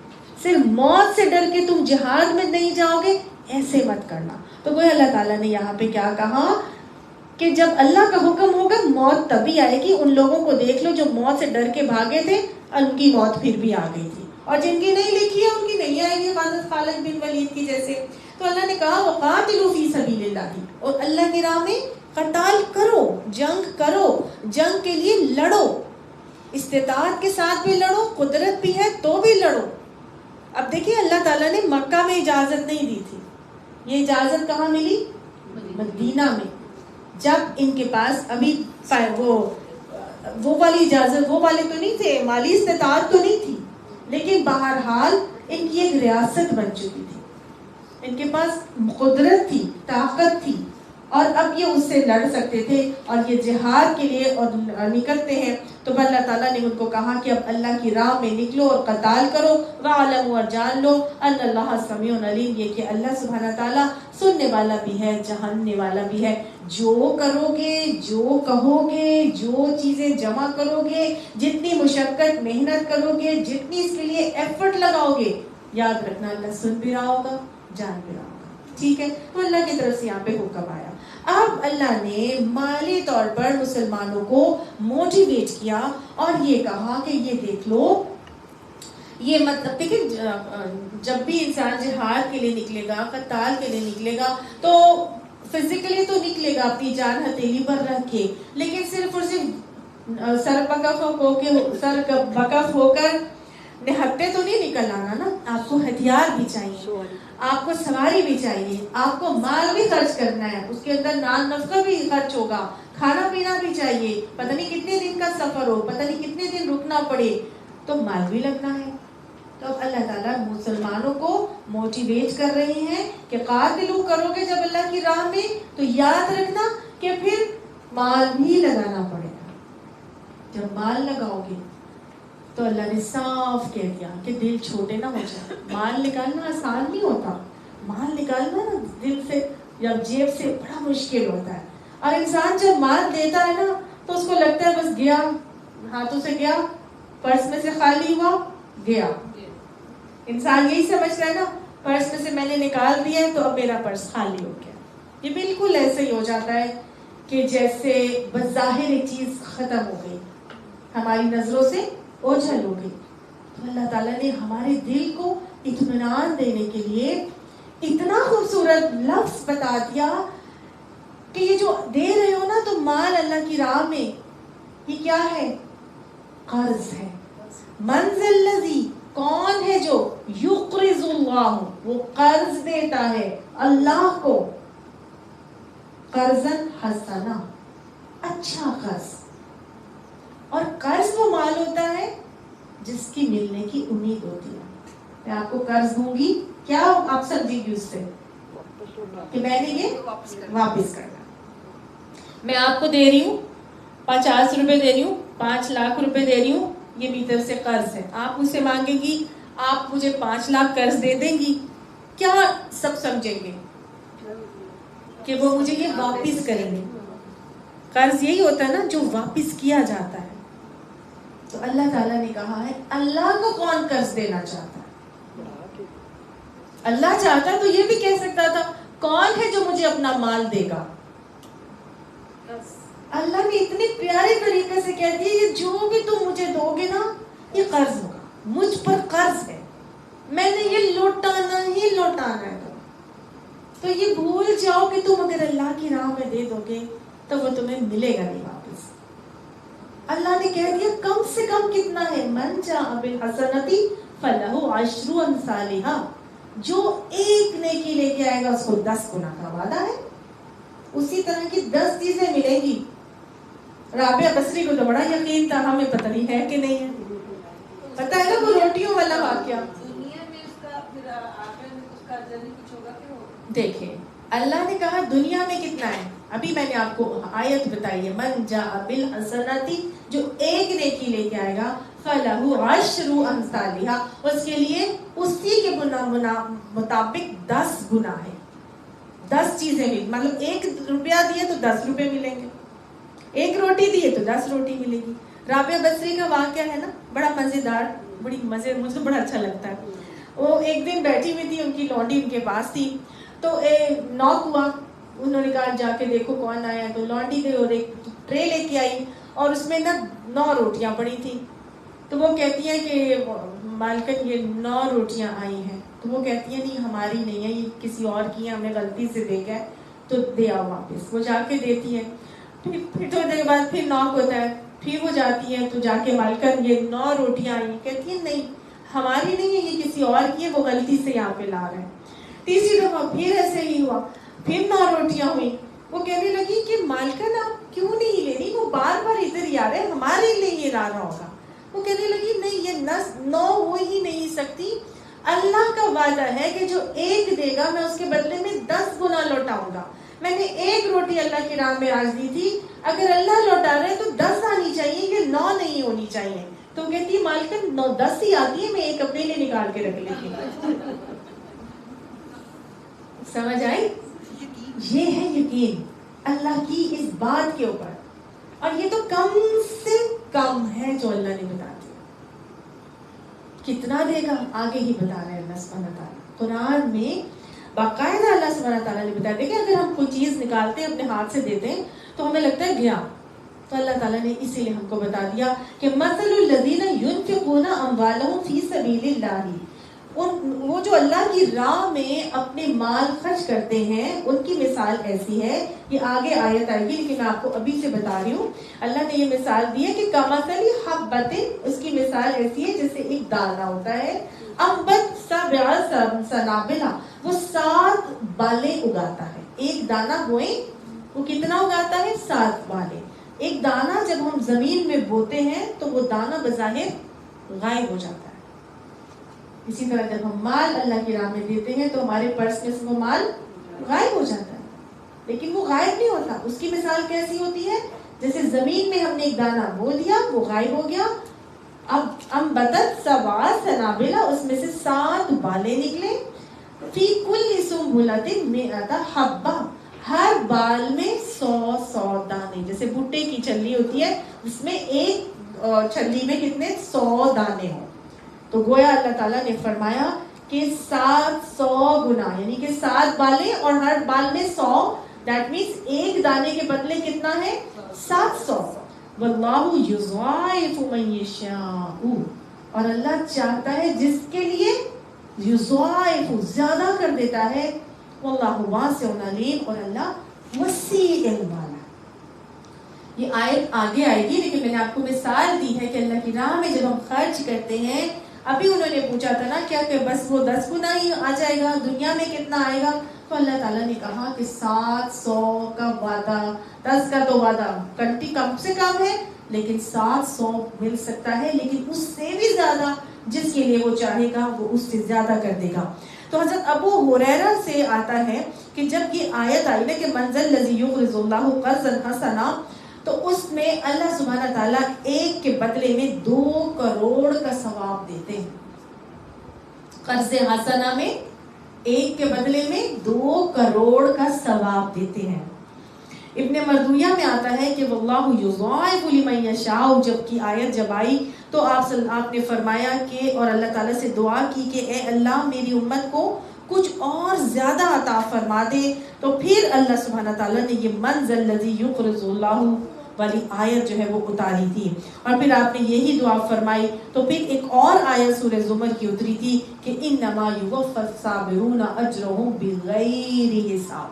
صرف موت سے ڈر کے تم جہاد میں نہیں جاؤ گے, ایسے مت کرنا. تو وہ اللہ تعالیٰ نے یہاں پہ کیا کہا کہ جب اللہ کا حکم ہوگا موت تبھی آئے گی. ان لوگوں کو دیکھ لو جو موت سے ڈر کے بھاگے تھے اور ان کی موت پھر بھی آ گئی تھی, اور جن کی نہیں لکھی ہے ان کی نہیں آئے گی, حضرت خالد بن ولید کی جیسے. تو اللہ نے کہا وقاتلوا فی سبیل اللہ, اور اللہ کی راہ میں قتال کرو, جنگ کرو, جنگ کے لیے لڑو, استطاعت کے ساتھ بھی لڑو, قدرت بھی ہے تو بھی لڑو. اب دیکھیے اللہ تعالیٰ نے مکہ میں اجازت نہیں دی تھی, یہ اجازت کہاں ملی؟ مدینہ میں. جب ان کے پاس ابھی وہ والی اجازت, وہ والے تو نہیں تھے, مالی استطاعت تو نہیں تھی, لیکن بہرحال ان کی ایک ریاست بن چکی تھی, ان کے پاس قدرت تھی, طاقت تھی, اور اب یہ اس سے لڑ سکتے تھے اور یہ جہاد کے لیے اور نکلتے ہیں. تو اللہ تعالیٰ نے ان کو کہا کہ اب اللہ کی راہ میں نکلو اور قتال کرو. وَعَلَمُوا, اور جان لو, ان اللہ سمیع علیم, یہ کہ اللہ سبحانہ تعالیٰ سننے والا بھی ہے, جاننے والا بھی ہے. جو کرو گے, جو کہو گے, جو چیزیں جمع کرو گے, جتنی مشقت محنت کرو گے, جتنی اس کے لیے ایفرٹ لگاؤ گے, یاد رکھنا اللہ سن بھی رہا ہوگا, جان بھی رہا ہوگا. ٹھیک ہے, تو اللہ کی طرف سے یہاں پہ حکم آیا. اب اللہ نے مالی طور پر مسلمانوں کو موٹیویٹ کیا اور یہ کہا کہ یہ دیکھ لو, یہ مطلب دیکھیں جب بھی انسان جہاد کے لیے نکلے گا, قتال کے لیے نکلے گا, تو فزیکلی تو نکلے گا اپنی جان ہتھیلی پر رکھ کے, لیکن صرف اور صرف سر بکف ہو کر نہتے تو نہیں نکل آنا نا. آپ کو ہتھیار بھی چاہیے, آپ کو سواری بھی چاہیے, آپ کو مال بھی خرچ کرنا ہے, اس کے اندر نان نفقہ بھی خرچ ہوگا, کھانا پینا بھی چاہیے, پتہ نہیں کتنے دن کا سفر ہو, پتہ نہیں کتنے دن رکنا پڑے, تو مال بھی لگنا ہے. تو اللہ تعالیٰ مسلمانوں کو موٹیویٹ کر رہے ہیں کہ قاتلو کرو گے جب اللہ کی راہ میں, تو یاد رکھنا کہ پھر مال بھی لگانا پڑے گا. جب مال لگاؤ گے تو اللہ نے صاف کہہ دیا کہ دل چھوٹے نہ ہو جائے. مال نکالنا آسان نہیں ہوتا, مال نکالنا نا دل سے یا جیب سے بڑا مشکل ہوتا ہے. اور انسان جب مال دیتا ہے نا تو اس کو لگتا ہے بس گیا, ہاتھوں سے گیا, پرس میں سے خالی ہوا, گیا. انسان یہی سمجھتا ہے نا, پرس میں سے میں نے نکال دیا ہے تو اب میرا پرس خالی ہو گیا. یہ بالکل ایسے ہی ہو جاتا ہے کہ جیسے بظاہر ایک چیز ختم ہو گئی, ہماری نظروں سے اوجھل ہو گئی. تو اللہ تعالیٰ نے ہمارے دل کو اطمینان دینے کے لیے اتنا خوبصورت لفظ بتا دیا کہ یہ جو دے رہے ہو نا تو مال اللہ کی راہ میں, یہ کیا ہے؟ قرض ہے. منزل الذی, کون ہے جو یقرض اللہ, وہ قرض دیتا ہے اللہ کو, قرضن حسنا, اچھا قرض. اور قرض وہ مال ہوتا ہے جس کی ملنے کی امید ہوتی ہے. میں آپ کو قرض دوں گی, کیا آپ سمجھیں گی اس سے کہ میں نے یہ واپس کرنا. میں آپ کو دے رہی ہوں 50 روپے دے رہی ہوں, 5 لاکھ روپے دے رہی ہوں, یہ میری طرف سے قرض ہے. آپ مجھ سے مانگیں گی, آپ مجھے 5 لاکھ قرض دے دیں گی, کیا سب سمجھیں گے کہ وہ مجھے یہ واپس کریں گے؟ قرض یہی ہوتا ہے نا جو واپس کیا جاتا ہے. تو اللہ تعالیٰ نے کہا ہے اللہ کو کون قرض دینا چاہتا ہے؟ اللہ چاہتا ہے تو یہ بھی کہہ سکتا تھا کون ہے جو مجھے اپنا مال دے گا. اللہ نے اتنے پیارے طریقے سے کہہ دیا یہ جو بھی تم مجھے دو گے نا یہ قرض ہوگا, مجھ پر قرض ہے, میں نے یہ لوٹانا ہی لوٹانا ہے. تو یہ بھول جاؤ کہ تم اگر اللہ کی راہ میں دے دو گے تو وہ تمہیں ملے گا نہیں واپس. اللہ نے کہہ دیا کم سے کم کتنا ہے, من جاء بالحسنۃ فلہ عشر امثالھا, جو ایک نیکی لے کے آئے گا اس کو 10 گنا کا وعدہ ہے. اسی طرح کی 10 چیزیں ملیں گی. رابعہ بصری کو تو بڑا یقین تھا, ہمیں پتہ نہیں ہے کہ نہیں ہے. پتہ ہے نا وہ روٹیوں والا واقعہ, دنیا میں اس کا پھر آخر میں اس کا اجر کچھ ہوگا کہ وہ دیکھیں اللہ نے کہا دنیا میں کتنا ہے. ابھی میں نے آپ کو آیت بتائی ہے, من جاء بالحسنۃ, جو ایک نیکی لے کے آئے گا, فلہ عشر امثالھا, اس کے لیے اسی کے مطابق 10 گنا ہے. 10 چیزیں مل, مطلب 1 روپیہ دیے تو 10 روپے ملیں گے, 1 روٹی دیے تو 10 روٹی ملے گی. رابعہ بصری کا واقعہ ہے نا بڑا مزیدار, بڑی مزے, مجھے بڑا اچھا لگتا ہے. وہ ایک دن بیٹھی ہوئی تھی, ان کی لونڈی ان کے پاس تھی, تو ناک ہوا, انہوں نے کہا جا کے دیکھو کون آیا. تو لونڈی گئی اور ایک ٹرے لے کے آئی اور اس میں نا 9 روٹیاں پڑی تھیں. تو وہ کہتی ہیں کہ مالکن یہ 9 روٹیاں آئی ہیں. تو وہ کہتی ہیں نہیں ہماری نہیں ہے, یہ کسی اور کی ہے, ہم نے غلطی سے دیکھا ہے, تو دے آؤ واپس. وہ جا کے دیتی ہے, پھر تھوڑی دیر بعد پھر ناک ہوتا ہے, پھر وہ جاتی ہے, تو جا کے مالکن یہ 9 روٹیاں آئی. کہتی ہیں نہیں ہماری نہیں ہے, یہ کسی اور کی ہے, وہ غلطی سے یہاں پہ لا رہے ہیں. تیسری دفعہ پھر ایسے ہی ہوا, پھر 9 روٹیاں ہوئی. وہ کہنے لگی کہ مالکن آپ کیوں نہیں لے رہی, وہ بار بار ادھر ہی آ رہے ہیں, ہمارے لیے یہ لا رہا ہوگا. وہ کہنے لگی نہیں یہ 9 ہو ہی نہیں سکتی, اللہ کا وعدہ ہے کہ جو 1 دے گا میں اس کے بدلے میں 10 گنا لوٹاؤں گا. میں نے 1 روٹی اللہ کی راہ میں آج دی تھی, اگر اللہ لوٹا رہے تو 10 آنی چاہیے, یہ 9 نہیں ہونی چاہیے. تو کہتی مالکن 10 ہی آتی ہے, میں 1 اپنے لیے نکال کے رکھ لیتی ہوں. سمجھ آئی؟ یہ ہے یقین اللہ کی اس بات کے اوپر. اور یہ تو کم سے کم ہے جو اللہ نے بتا دیا. کتنا دے گا آگے ہی بتا رہے ہیں اللہ سبحانہ تعالیٰ. قرآن میں باقاعدہ اللہ سبحانہ تعالیٰ نے بتا دیا کہ اگر ہم کوئی چیز نکالتے ہیں اپنے ہاتھ سے دیتے ہیں تو ہمیں لگتا ہے گیا. تو اللہ تعالیٰ نے اسی لیے ہم کو بتا دیا کہ مثل الذین ينفقون اموالهم فی سبیل اللہ، وہ جو اللہ کی راہ میں اپنے مال خرچ کرتے ہیں ان کی مثال ایسی ہے. یہ آگے آیت آئے گی لیکن میں آپ کو ابھی سے بتا رہی ہوں. اللہ نے یہ مثال دی ہے کہ کمثل حبۃ، اس کی مثال ایسی ہے جیسے ایک دانہ ہوتا ہے. انبت سبع سنابل، وہ 7 بالیں اگاتا ہے. ایک دانہ بوئیں وہ کتنا اگاتا ہے؟ 7 بالیں. ایک دانہ جب ہم زمین میں بوتے ہیں تو وہ دانہ بظاہر غائب ہو جاتا ہے. اسی طرح جب ہم مال اللہ کی راہ میں دیتے ہیں تو ہمارے پرس میں سے وہ مال غائب ہو جاتا ہے، لیکن وہ غائب نہیں ہوتا. اس کی مثال کیسی ہوتی ہے؟ جیسے زمین میں ہم نے ایک دانہ بو دیا، وہ غائب ہو گیا. اب انبتت سبع سنابل، اس میں سے 7 بالیں نکلے. فی کل سنبلۃ مئۃ حبہ، ہر بال میں 100 دانے. جیسے بھٹے کی چھلی ہوتی ہے اس میں ایک چھلی میں کتنے 100 دانے ہوں. تو گویا اللہ تعالیٰ نے فرمایا کہ 700 گنا، یعنی کہ 7 بالیں اور ہر بال میں 100، دیٹ مینس ایک دانے کے بدلے کتنا ہے؟ 700. واللہ یضاعف من یشاء، اور اللہ چاہتا ہے جس کے لیے یضاعف، زیادہ کر دیتا ہے. واللہ واسع علیم، اور اللہ وسیع علم والا. یہ آیت آگے آئے گی لیکن میں نے آپ کو مثال دی ہے کہ اللہ کی راہ میں جب ہم خرچ کرتے ہیں، ابھی انہوں نے پوچھا تھا نا کیا کہ بس وہ 10 گنا ہی آ جائے گا، دنیا میں کتنا آئے گا؟ تو اللہ تعالیٰ نے کہا کہ 700 کا وعدہ، 10 کا تو وعدہ کنٹی کم سے کم ہے، لیکن 700 مل سکتا ہے، لیکن اس سے بھی زیادہ جس کے لیے وہ چاہے گا وہ اس سے زیادہ کر دے گا. تو حضرت ابو ہریرہ سے آتا ہے کہ جب یہ آیت آئی نا کہ من ذا الذی یقرض اللہ قرضا حسنا، تو اس میں اللہ سبحانہ تعالیٰ ایک کے بدلے میں 2 کروڑ کا ثواب دیتے ہیں. قرض حسنہ میں ایک کے بدلے میں 2 کروڑ کا ثواب دیتے ہیں. ابن مردویہ میں آتا ہے کہ واللہ یضاعف لمن یشاء، جب کی آیت جب آئی تو آپ نے فرمایا کہ، اور اللہ تعالیٰ سے دعا کی کہ اے اللہ میری امت کو کچھ اور زیادہ عطا فرما دے. تو پھر اللہ سبحانہ تعالیٰ نے یہ من ذا الذی یقرض اللہ والی آیت جو ہے وہ اتاری تھی، اور پھر آپ نے یہی دعا فرمائی. تو پھر ایک اور آیت سورہ زمر کی اتری تھی کہ انما یوفی الصابرون اجرهم بغیر حساب،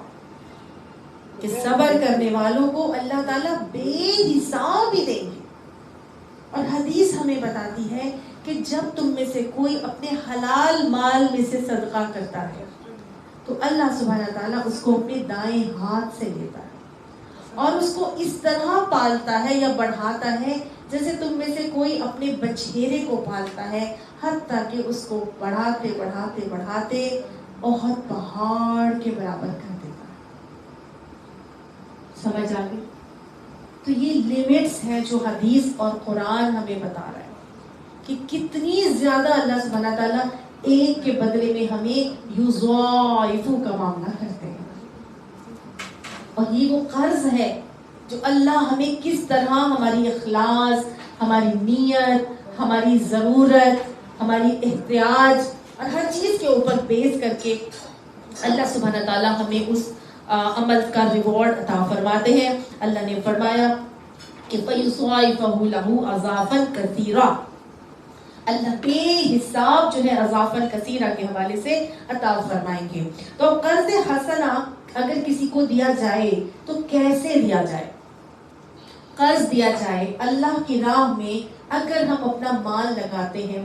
کہ صبر کرنے والوں کو اللہ تعالیٰ بے حساب ہی دیں گے. اور حدیث ہمیں بتاتی ہے کہ جب تم میں سے کوئی اپنے حلال مال میں سے صدقہ کرتا ہے تو اللہ سبحانہ تعالیٰ اس کو اپنے دائیں ہاتھ سے لیتا ہے اور اس کو اس طرح پالتا ہے یا بڑھاتا ہے جیسے تم میں سے کوئی اپنے بچھیرے کو پالتا ہے، حتیٰ کہ اس کو بڑھاتے بڑھاتے بڑھاتے بہت پہاڑ کے برابر کر دیتا ہے. سمجھ آ گئی؟ تو یہ لیمٹس ہیں جو حدیث اور قرآن ہمیں بتا رہا ہے کہ کتنی زیادہ اللہ سبحانہ تعالیٰ ایک کے بدلے میں ہمیں یضاعف کا معاملہ کرتے ہیں. اور یہ وہ قرض ہے جو اللہ ہمیں کس طرح ہماری اخلاص، ہماری نیت، ہماری ضرورت، ہماری احتیاج اور ہر چیز کے اوپر بیس کر کے اللہ سبحانہ تعالیٰ ہمیں اس عمل کا ریوارڈ عطا فرماتے ہیں. اللہ نے فرمایا کہ فَيُضَاعِفَهُ لَهُ أَضْعَافًا كَثِيرًا، اللہ بے حساب جو ہے اضافاً کثیرہ کے حوالے سے عطا فرمائیں گے. تو قرض حسنہ اگر کسی کو دیا جائے تو کیسے دیا جائے؟ قرض دیا جائے اللہ کی راہ میں اگر ہم اپنا مال لگاتے ہیں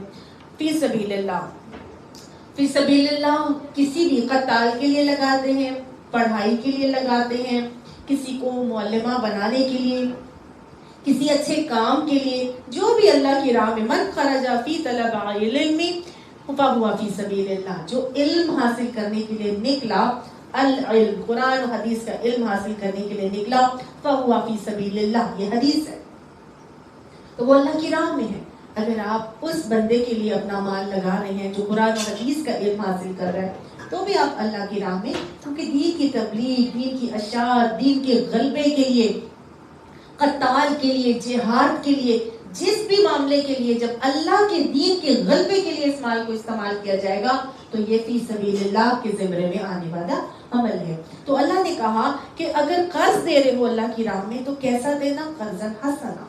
فی سبیل اللہ. فی سبیل اللہ کسی بھی قتال کے لیے لگاتے ہیں، پڑھائی کے لیے لگاتے ہیں، کسی کو معلمہ بنانے کے لیے، کسی اچھے کام کے لیے، جو بھی اللہ کی راہ میں، من خرج فی طلب العلم فہو فی سبیل اللہ، جو علم حاصل کرنے کے لیے نکلا، العلم قرآن و حدیث کا علم حاصل کرنے کے لیے نکلا، فہو فی سبیل اللہ، یہ حدیث ہے تو وہ اللہ کی راہ میں ہے. اگر آپ اس بندے کے لیے اپنا مال لگا رہے ہیں جو قرآن و حدیث کا علم حاصل کر رہا ہے تو بھی آپ اللہ کی راہ میں، کیونکہ دین کی تبلیغ، دین کی اشاعت، دین کے غلبے کے لیے، قتال کے لیے، جہاد کے لیے جس بھی معاملے کے لیے جب اللہ کے دین کے غلبے کے لیے اس مال کو استعمال کیا جائے گا تو یہ فی سبیل اللہ کے زمرے میں آنے والا عمل ہے. تو اللہ نے کہا کہ اگر قرض دے رہے ہو اللہ کی راہ میں تو کیسا دینا؟ قرض حسنا.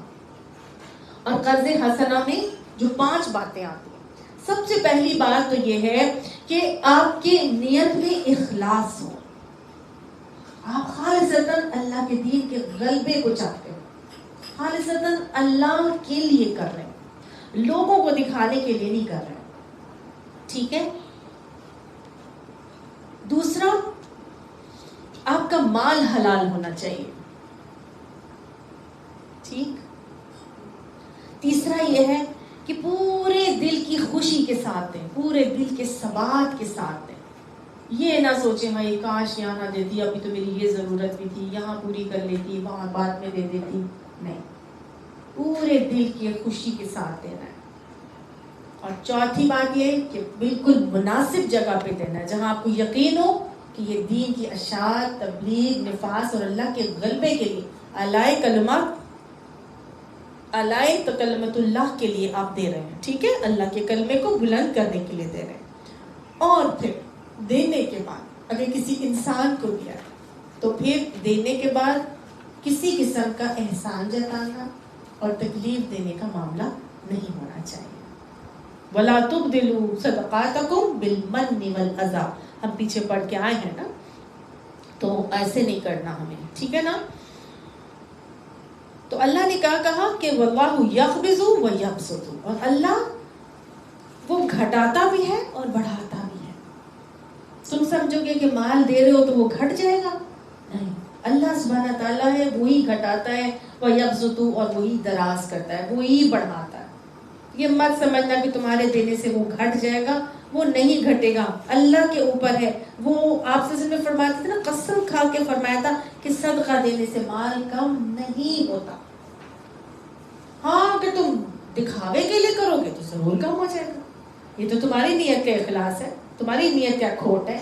اور قرض حسنا میں جو 5 باتیں آتی ہیں. سب سے پہلی بات تو یہ ہے کہ آپ کی نیت میں اخلاص ہو. آپ خالصتاً اللہ کے دین کے غلبے کو چاہتے ہو, خالصتاً اللہ کے لیے کر رہے ہیں, لوگوں کو دکھانے کے لیے نہیں کر رہے ہیں. ٹھیک ہے. دوسرا, آپ کا مال حلال ہونا چاہیے. ٹھیک. تیسرا یہ ہے کہ پورے دل کی خوشی کے ساتھ دیں, پورے دل کے ثبات کے ساتھ دیں. یہ نہ سوچیں بھائی کاش یہاں نہ دیتی, ابھی تو میری یہ ضرورت بھی تھی, یہاں پوری کر لیتی, وہاں بعد میں دے دیتی. نہیں, پورے دل کی خوشی کے ساتھ دینا ہے. اور چوتھی بات یہ ہے کہ بالکل مناسب جگہ پہ دینا ہے, جہاں آپ کو یقین ہو کہ یہ دین کی اشاعت, تبلیغ, نفاس اور اللہ کے غلبے کے لیے علائے کلمات, علائے تو کلمت اللہ کے لیے آپ دے رہے ہیں. ٹھیک ہے, اللہ کے کلمے کو بلند کرنے کے لیے دے رہے ہیں. اور پھر دینے کے بعد اگر کسی انسان کو دیا تو پھر دینے کے بعد کسی قسم کا احسان جتانا اور تکلیف دینے کا معاملہ نہیں ہونا چاہیے. وَلَا تُبْدِلُوا صَدَقَاتَكُمْ بِالْمَنِّ وَالْأَذَىٰ, ہم پیچھے پڑھ کے آئے ہیں نا, تو ایسے نہیں کرنا ہمیں. ٹھیک ہے نا. تو اللہ نے کہا کہ وَاللَّهُ يَقْبِضُ وَيَبْسُطُ, اور اللہ وہ گھٹاتا بھی ہے اور بڑھاتا بھی ہے. تم سمجھو گے کہ مال دے رہے ہو تو وہ گھٹ جائے گا؟ نہیں, اللہ سبحانہ تعالیٰ ہے وہی گھٹاتا ہے, وَيَبْسُطُ, اور وہی دراز کرتا ہے, وہی بڑھاتا ہے. یہ مت سمجھنا کہ تمہارے دینے سے وہ گھٹ جائے گا, وہ نہیں گھٹے گا, اللہ کے اوپر ہے. وہ آپ سے فرماتے تھے نا, قسم کھا کے فرمایا تھا کہ صدقہ دینے سے مال کم نہیں ہوتا. ہاں کہ تم دکھاوے کے لیے کرو گے تو ضرور کم ہو جائے گا. یہ تو تمہاری نیت کا اخلاص ہے, تمہاری نیت کا کھوٹ ہے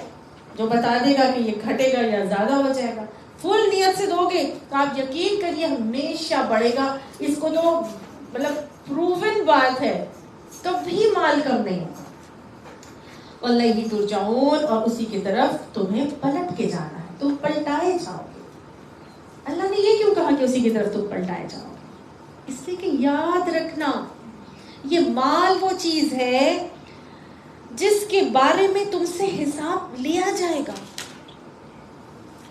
جو بتا دے گا کہ یہ گھٹے گا یا زیادہ ہو جائے گا. فل نیت سے دو گے تو آپ یقین کریے ہمیشہ بڑھے گا. اس کو تو مطلب پروون بات ہے, کبھی مال کم نہیں ہوگا. وَإِلَيْهِ تُرْجَعُونَ, اور اسی کی طرف تمہیں پلٹ کے جانا ہے, تم پلٹائے جاؤ گے. اللہ نے یہ کیوں کہا کہ اسی کی طرف تم پلٹائے جاؤ گے؟ اس لیے کہ یاد رکھنا یہ مال وہ چیز ہے جس کے بارے میں تم سے حساب لیا جائے گا.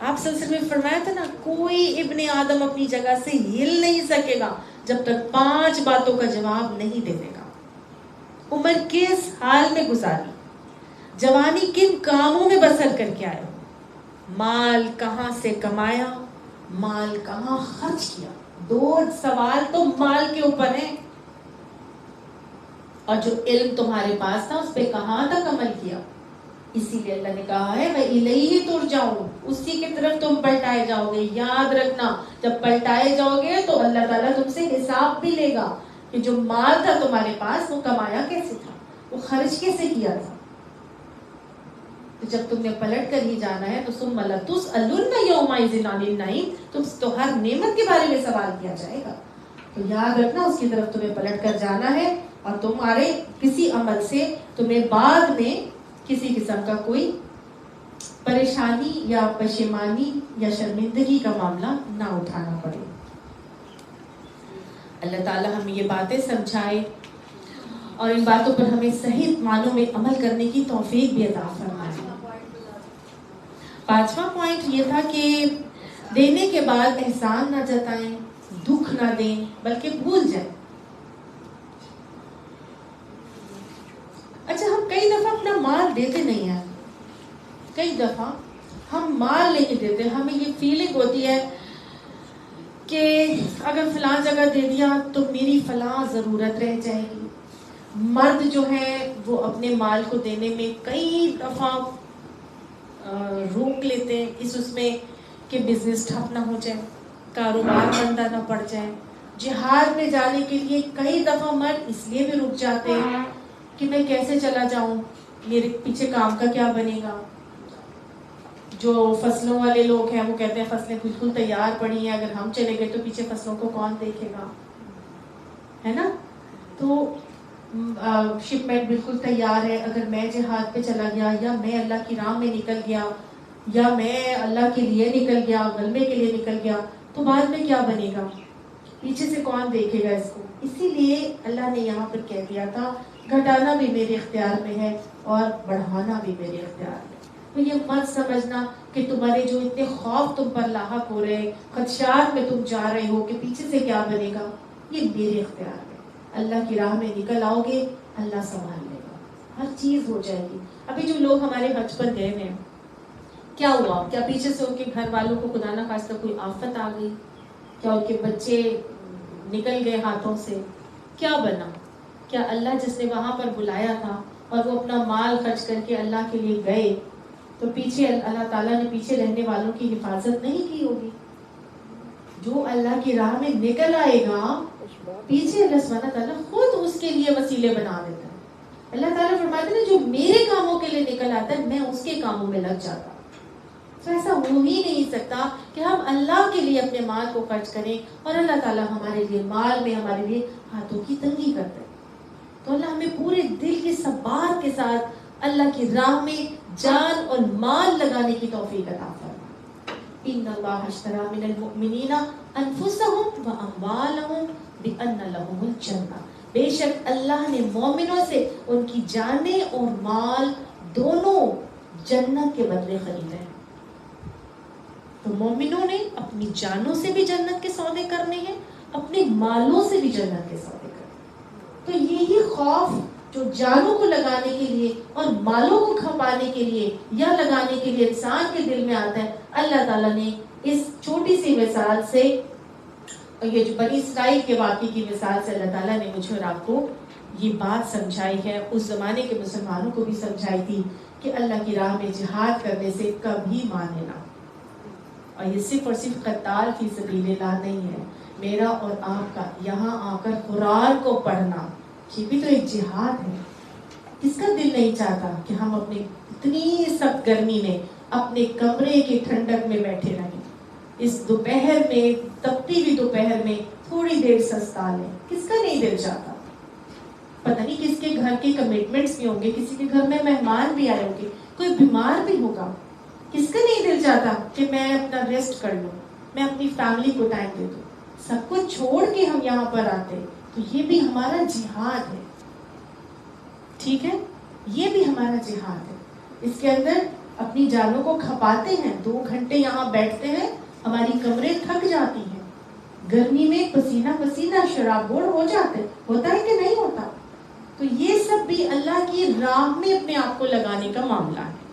آپ سلسلے میں فرمایا تھا نا, کوئی ابن آدم اپنی جگہ سے ہل نہیں سکے گا جب تک 5 باتوں کا جواب نہیں دے دے گا. عمر کس حال میں گزاری, جوانی کن کاموں میں بسر کر کے آئے ہو, مال کہاں سے کمایا, مال کہاں خرچ کیا. 2 سوال تو مال کے اوپر ہیں. اور جو علم تمہارے پاس تھا اس پہ کہاں تک عمل کیا. اسی لیے اللہ نے کہا ہے وَإِلَيْهِ تُرْجَعُونَ, اسی کی طرف تم پلٹائے جاؤ گے. یاد رکھنا جب پلٹائے جاؤ گے تو اللہ تعالیٰ تم سے حساب بھی لے گا کہ جو مال تھا تمہارے پاس وہ کمایا کیسے تھا, وہ خرچ کیسے کیا تھا. تو جب تم نے پلٹ کر ہی جانا ہے تو ثُمَّ لَتُسْأَلُنَّ يَوْمَئِذٍ عَنِ النَّعِيمِ, تم تو ہر نعمت کے بارے میں سوال کیا جائے گا. تو یاد رکھنا اس کی طرف تمہیں پلٹ کر جانا ہے, اور تمہارے کسی عمل سے تمہیں بعد میں کسی قسم کا کوئی پریشانی یا پشیمانی یا شرمندگی کا معاملہ نہ اٹھانا پڑے. اللہ تعالی ہمیں یہ باتیں سمجھائے اور ان باتوں پر ہمیں صحیح معنوں میں عمل کرنے کی توفیق بھی عطا فرمائے. 5واں پوائنٹ یہ تھا کہ دینے کے بعد احسان نہ جتائیں, دکھ نہ دیں, بلکہ بھول جائیں. اچھا, ہم کئی دفعہ اپنا مال دیتے نہیں ہیں, کئی دفعہ ہم مال نہیں دیتے. ہمیں یہ فیلنگ ہوتی ہے کہ اگر فلاں جگہ دے دیا تو میری فلاں ضرورت رہ جائے گی. مرد جو ہیں وہ اپنے مال کو دینے میں کئی دفعہ روک لیتے ہیں اس میں کہ بزنس ٹھپ نہ ہو جائے, کاروبار بندہ نہ پڑ جائے. جہاد میں جانے کے لیے کئی دفعہ مرد اس لیے بھی رک جاتے ہیں کہ میں کیسے چلا جاؤں, میرے پیچھے کام کا کیا بنے گا. جو فصلوں والے لوگ ہیں وہ کہتے ہیں فصلیں بالکل تیار پڑی ہیں, اگر ہم چلے گئے تو پیچھے فصلوں کو کون دیکھے گا. ہے نا. تو شپمنٹ بالکل تیار ہے. اگر میں جہاد پہ چلا گیا یا میں اللہ کی راہ میں نکل گیا یا میں اللہ کے لیے نکل گیا, غلبے کے لیے نکل گیا, تو بعد میں کیا بنے گا؟ پیچھے سے کون دیکھے گا اس کو؟ اسی لیے اللہ نے یہاں پر کہہ دیا تھا گھٹانا بھی میرے اختیار میں ہے اور بڑھانا بھی میرے اختیار میں. تو یہ مت سمجھنا کہ تمہارے جو اتنے خوف تم پر لاحق ہو رہے ہیں, خدشات میں تم جا رہے ہو کہ پیچھے سے کیا بنے گا, یہ میرے اختیار میں. اللہ کی راہ میں نکل آؤ گے, اللہ سنبھال لے گا, ہر چیز ہو جائے گی. ابھی جو لوگ ہمارے حج پر گئے ہیں, کیا ہوا؟ کیا پیچھے سے ان کے گھر والوں کو خدا نہ خواستہ کوئی آفت آ گئی؟ کیا ان کے بچے نکل گئے ہاتھوں سے؟ کیا بنا؟ کیا اللہ جس نے وہاں پر بلایا تھا اور وہ اپنا مال خرچ کر کے اللہ کے لیے گئے, تو پیچھے اللہ تعالیٰ نے پیچھے رہنے والوں کی حفاظت نہیں کی ہوگی؟ جو اللہ کی راہ میں نکل آئے گا, پیچھے اللہ سبحانہ تعالیٰ خود اس کے لیے وسیلے بنا دیتا ہے. اللہ تعالیٰ فرماتے ہیں جو میرے کاموں کے لیے نکل آتا ہے میں اس کے کاموں میں لگ جاتا ہوں. تو ایسا ہو ہی نہیں سکتا کہ ہم اللہ کے لیے اپنے مال کو خرچ کریں اور اللہ تعالیٰ ہمارے لیے مال میں ہمارے لیے ہاتھوں کی تنگی کرتے ہیں. تو اللہ ہمیں پورے دل کے ثبات کے ساتھ اللہ کی راہ میں جان اور مال لگانے کی توفیق عطا فرمائے. ان اللہ اشتری من المؤمنین انفسهم واموالهم بان لهم الجنہ. بے شک اللہ نے مومنوں سے ان کی جانیں اور مال دونوں جنت کے بدلے خریدے ہیں. تو مومنوں نے اپنی جانوں سے بھی جنت کے سودے کرنے ہیں, اپنے مالوں سے بھی جنت کے سودے کرنے ہیں. تو یہی خوف جو جانوں کو لگانے کے لیے اور مالوں کو کھپانے کے لیے یا لگانے کے لیے انسان کے دل میں آتا ہے, اللہ تعالیٰ نے اس چھوٹی سی مثال سے, یہ جو بنی اسرائیل کے واقعے کی مثال سے اللہ تعالیٰ نے مجھے اور آپ کو یہ بات سمجھائی ہے. اس زمانے کے مسلمانوں کو بھی سمجھائی تھی کہ اللہ کی راہ میں جہاد کرنے سے کبھی مانے نہ. اور یہ صرف اور صرف قتال فی سبیل اللہ نہیں ہے, میرا اور آپ کا یہاں آ کر قرآن کو پڑھنا یہ بھی تو ایک جہاد ہے. کس کا دل نہیں چاہتا کہ ہم اپنے اتنی سخت گرمی میں اپنے کمرے کے ٹھنڈک میں بیٹھے رہیں, اس دوپہر میں, تپتی ہوئی دوپہر میں تھوڑی دیر سستا لیں. کس کا نہیں دل چاہتا؟ پتہ نہیں کس کے گھر کے کمٹمنٹس بھی ہوں گے, کسی کے گھر میں مہمان بھی آئے ہوں گے, کوئی بیمار بھی ہوگا. کس کا نہیں دل چاہتا کہ میں اپنا ریسٹ کر لوں, میں اپنی فیملی کو ٹائم دے دوں. سب کچھ چھوڑ کے ہم یہاں پر آتے, تو یہ بھی ہمارا جہاد ہے. ٹھیک ہے, یہ بھی ہمارا جہاد ہے. اس کے اندر اپنی جانوں کو کھپاتے ہیں, 2 گھنٹے یہاں بیٹھتے ہیں, ہماری کمریں تھک جاتی ہیں, گرمی میں پسینہ پسینہ شراب گوڑ ہو جاتے, ہوتا ہے کہ نہیں ہوتا؟ تو یہ سب بھی اللہ کی راہ میں اپنے آپ کو لگانے کا معاملہ ہے.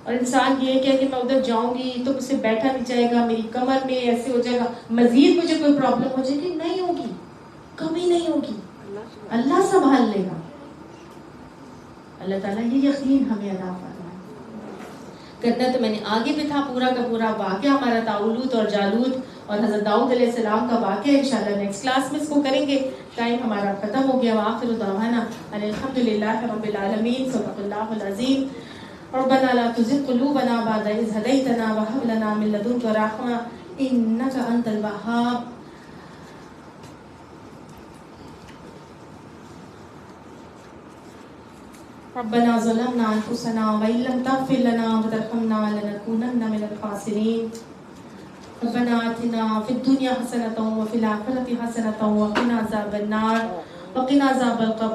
اور انسان یہ کہ میں ادھر جاؤں گی تو مجھ سے بیٹھا نہیں جائے گا, میری کمر میں ایسے ہو جائے گا, مزید مجھے کوئی پرابلم ہو جائے گی. نہیں ہوگی, کمی نہیں ہوگی, اللہ سنبھال لے گا. اللہ تعالیٰ یہ یقین ہمیں عطا فرمائے. کرنا تو میں نے آگے بھی تھا پورا کا پورا واقعہ ہمارا طالوت اور جالوت اور حضرت داؤد علیہ السلام کا واقعہ انشاءاللہ نیکسٹ کلاس میں اس کو کریں گے. ٹائم ہمارا ختم ہو گیا. وآخر دعوانا الحمدللہ رب العالمین. صدق اللہ العظیم. ربنا لا تزغ قلوبنا بعد إذ هديتنا وهب لنا من لدنك رحمة إنك أنت الوهاب. ربنا ظلمنا أنفسنا وإن لم تغفر لنا وترحمنا لنكونن من الخاسرين. ربنا آتنا في الدنيا حسنة وفي الآخرة حسنة وقنا عذاب النار وقنا عذاب القبر.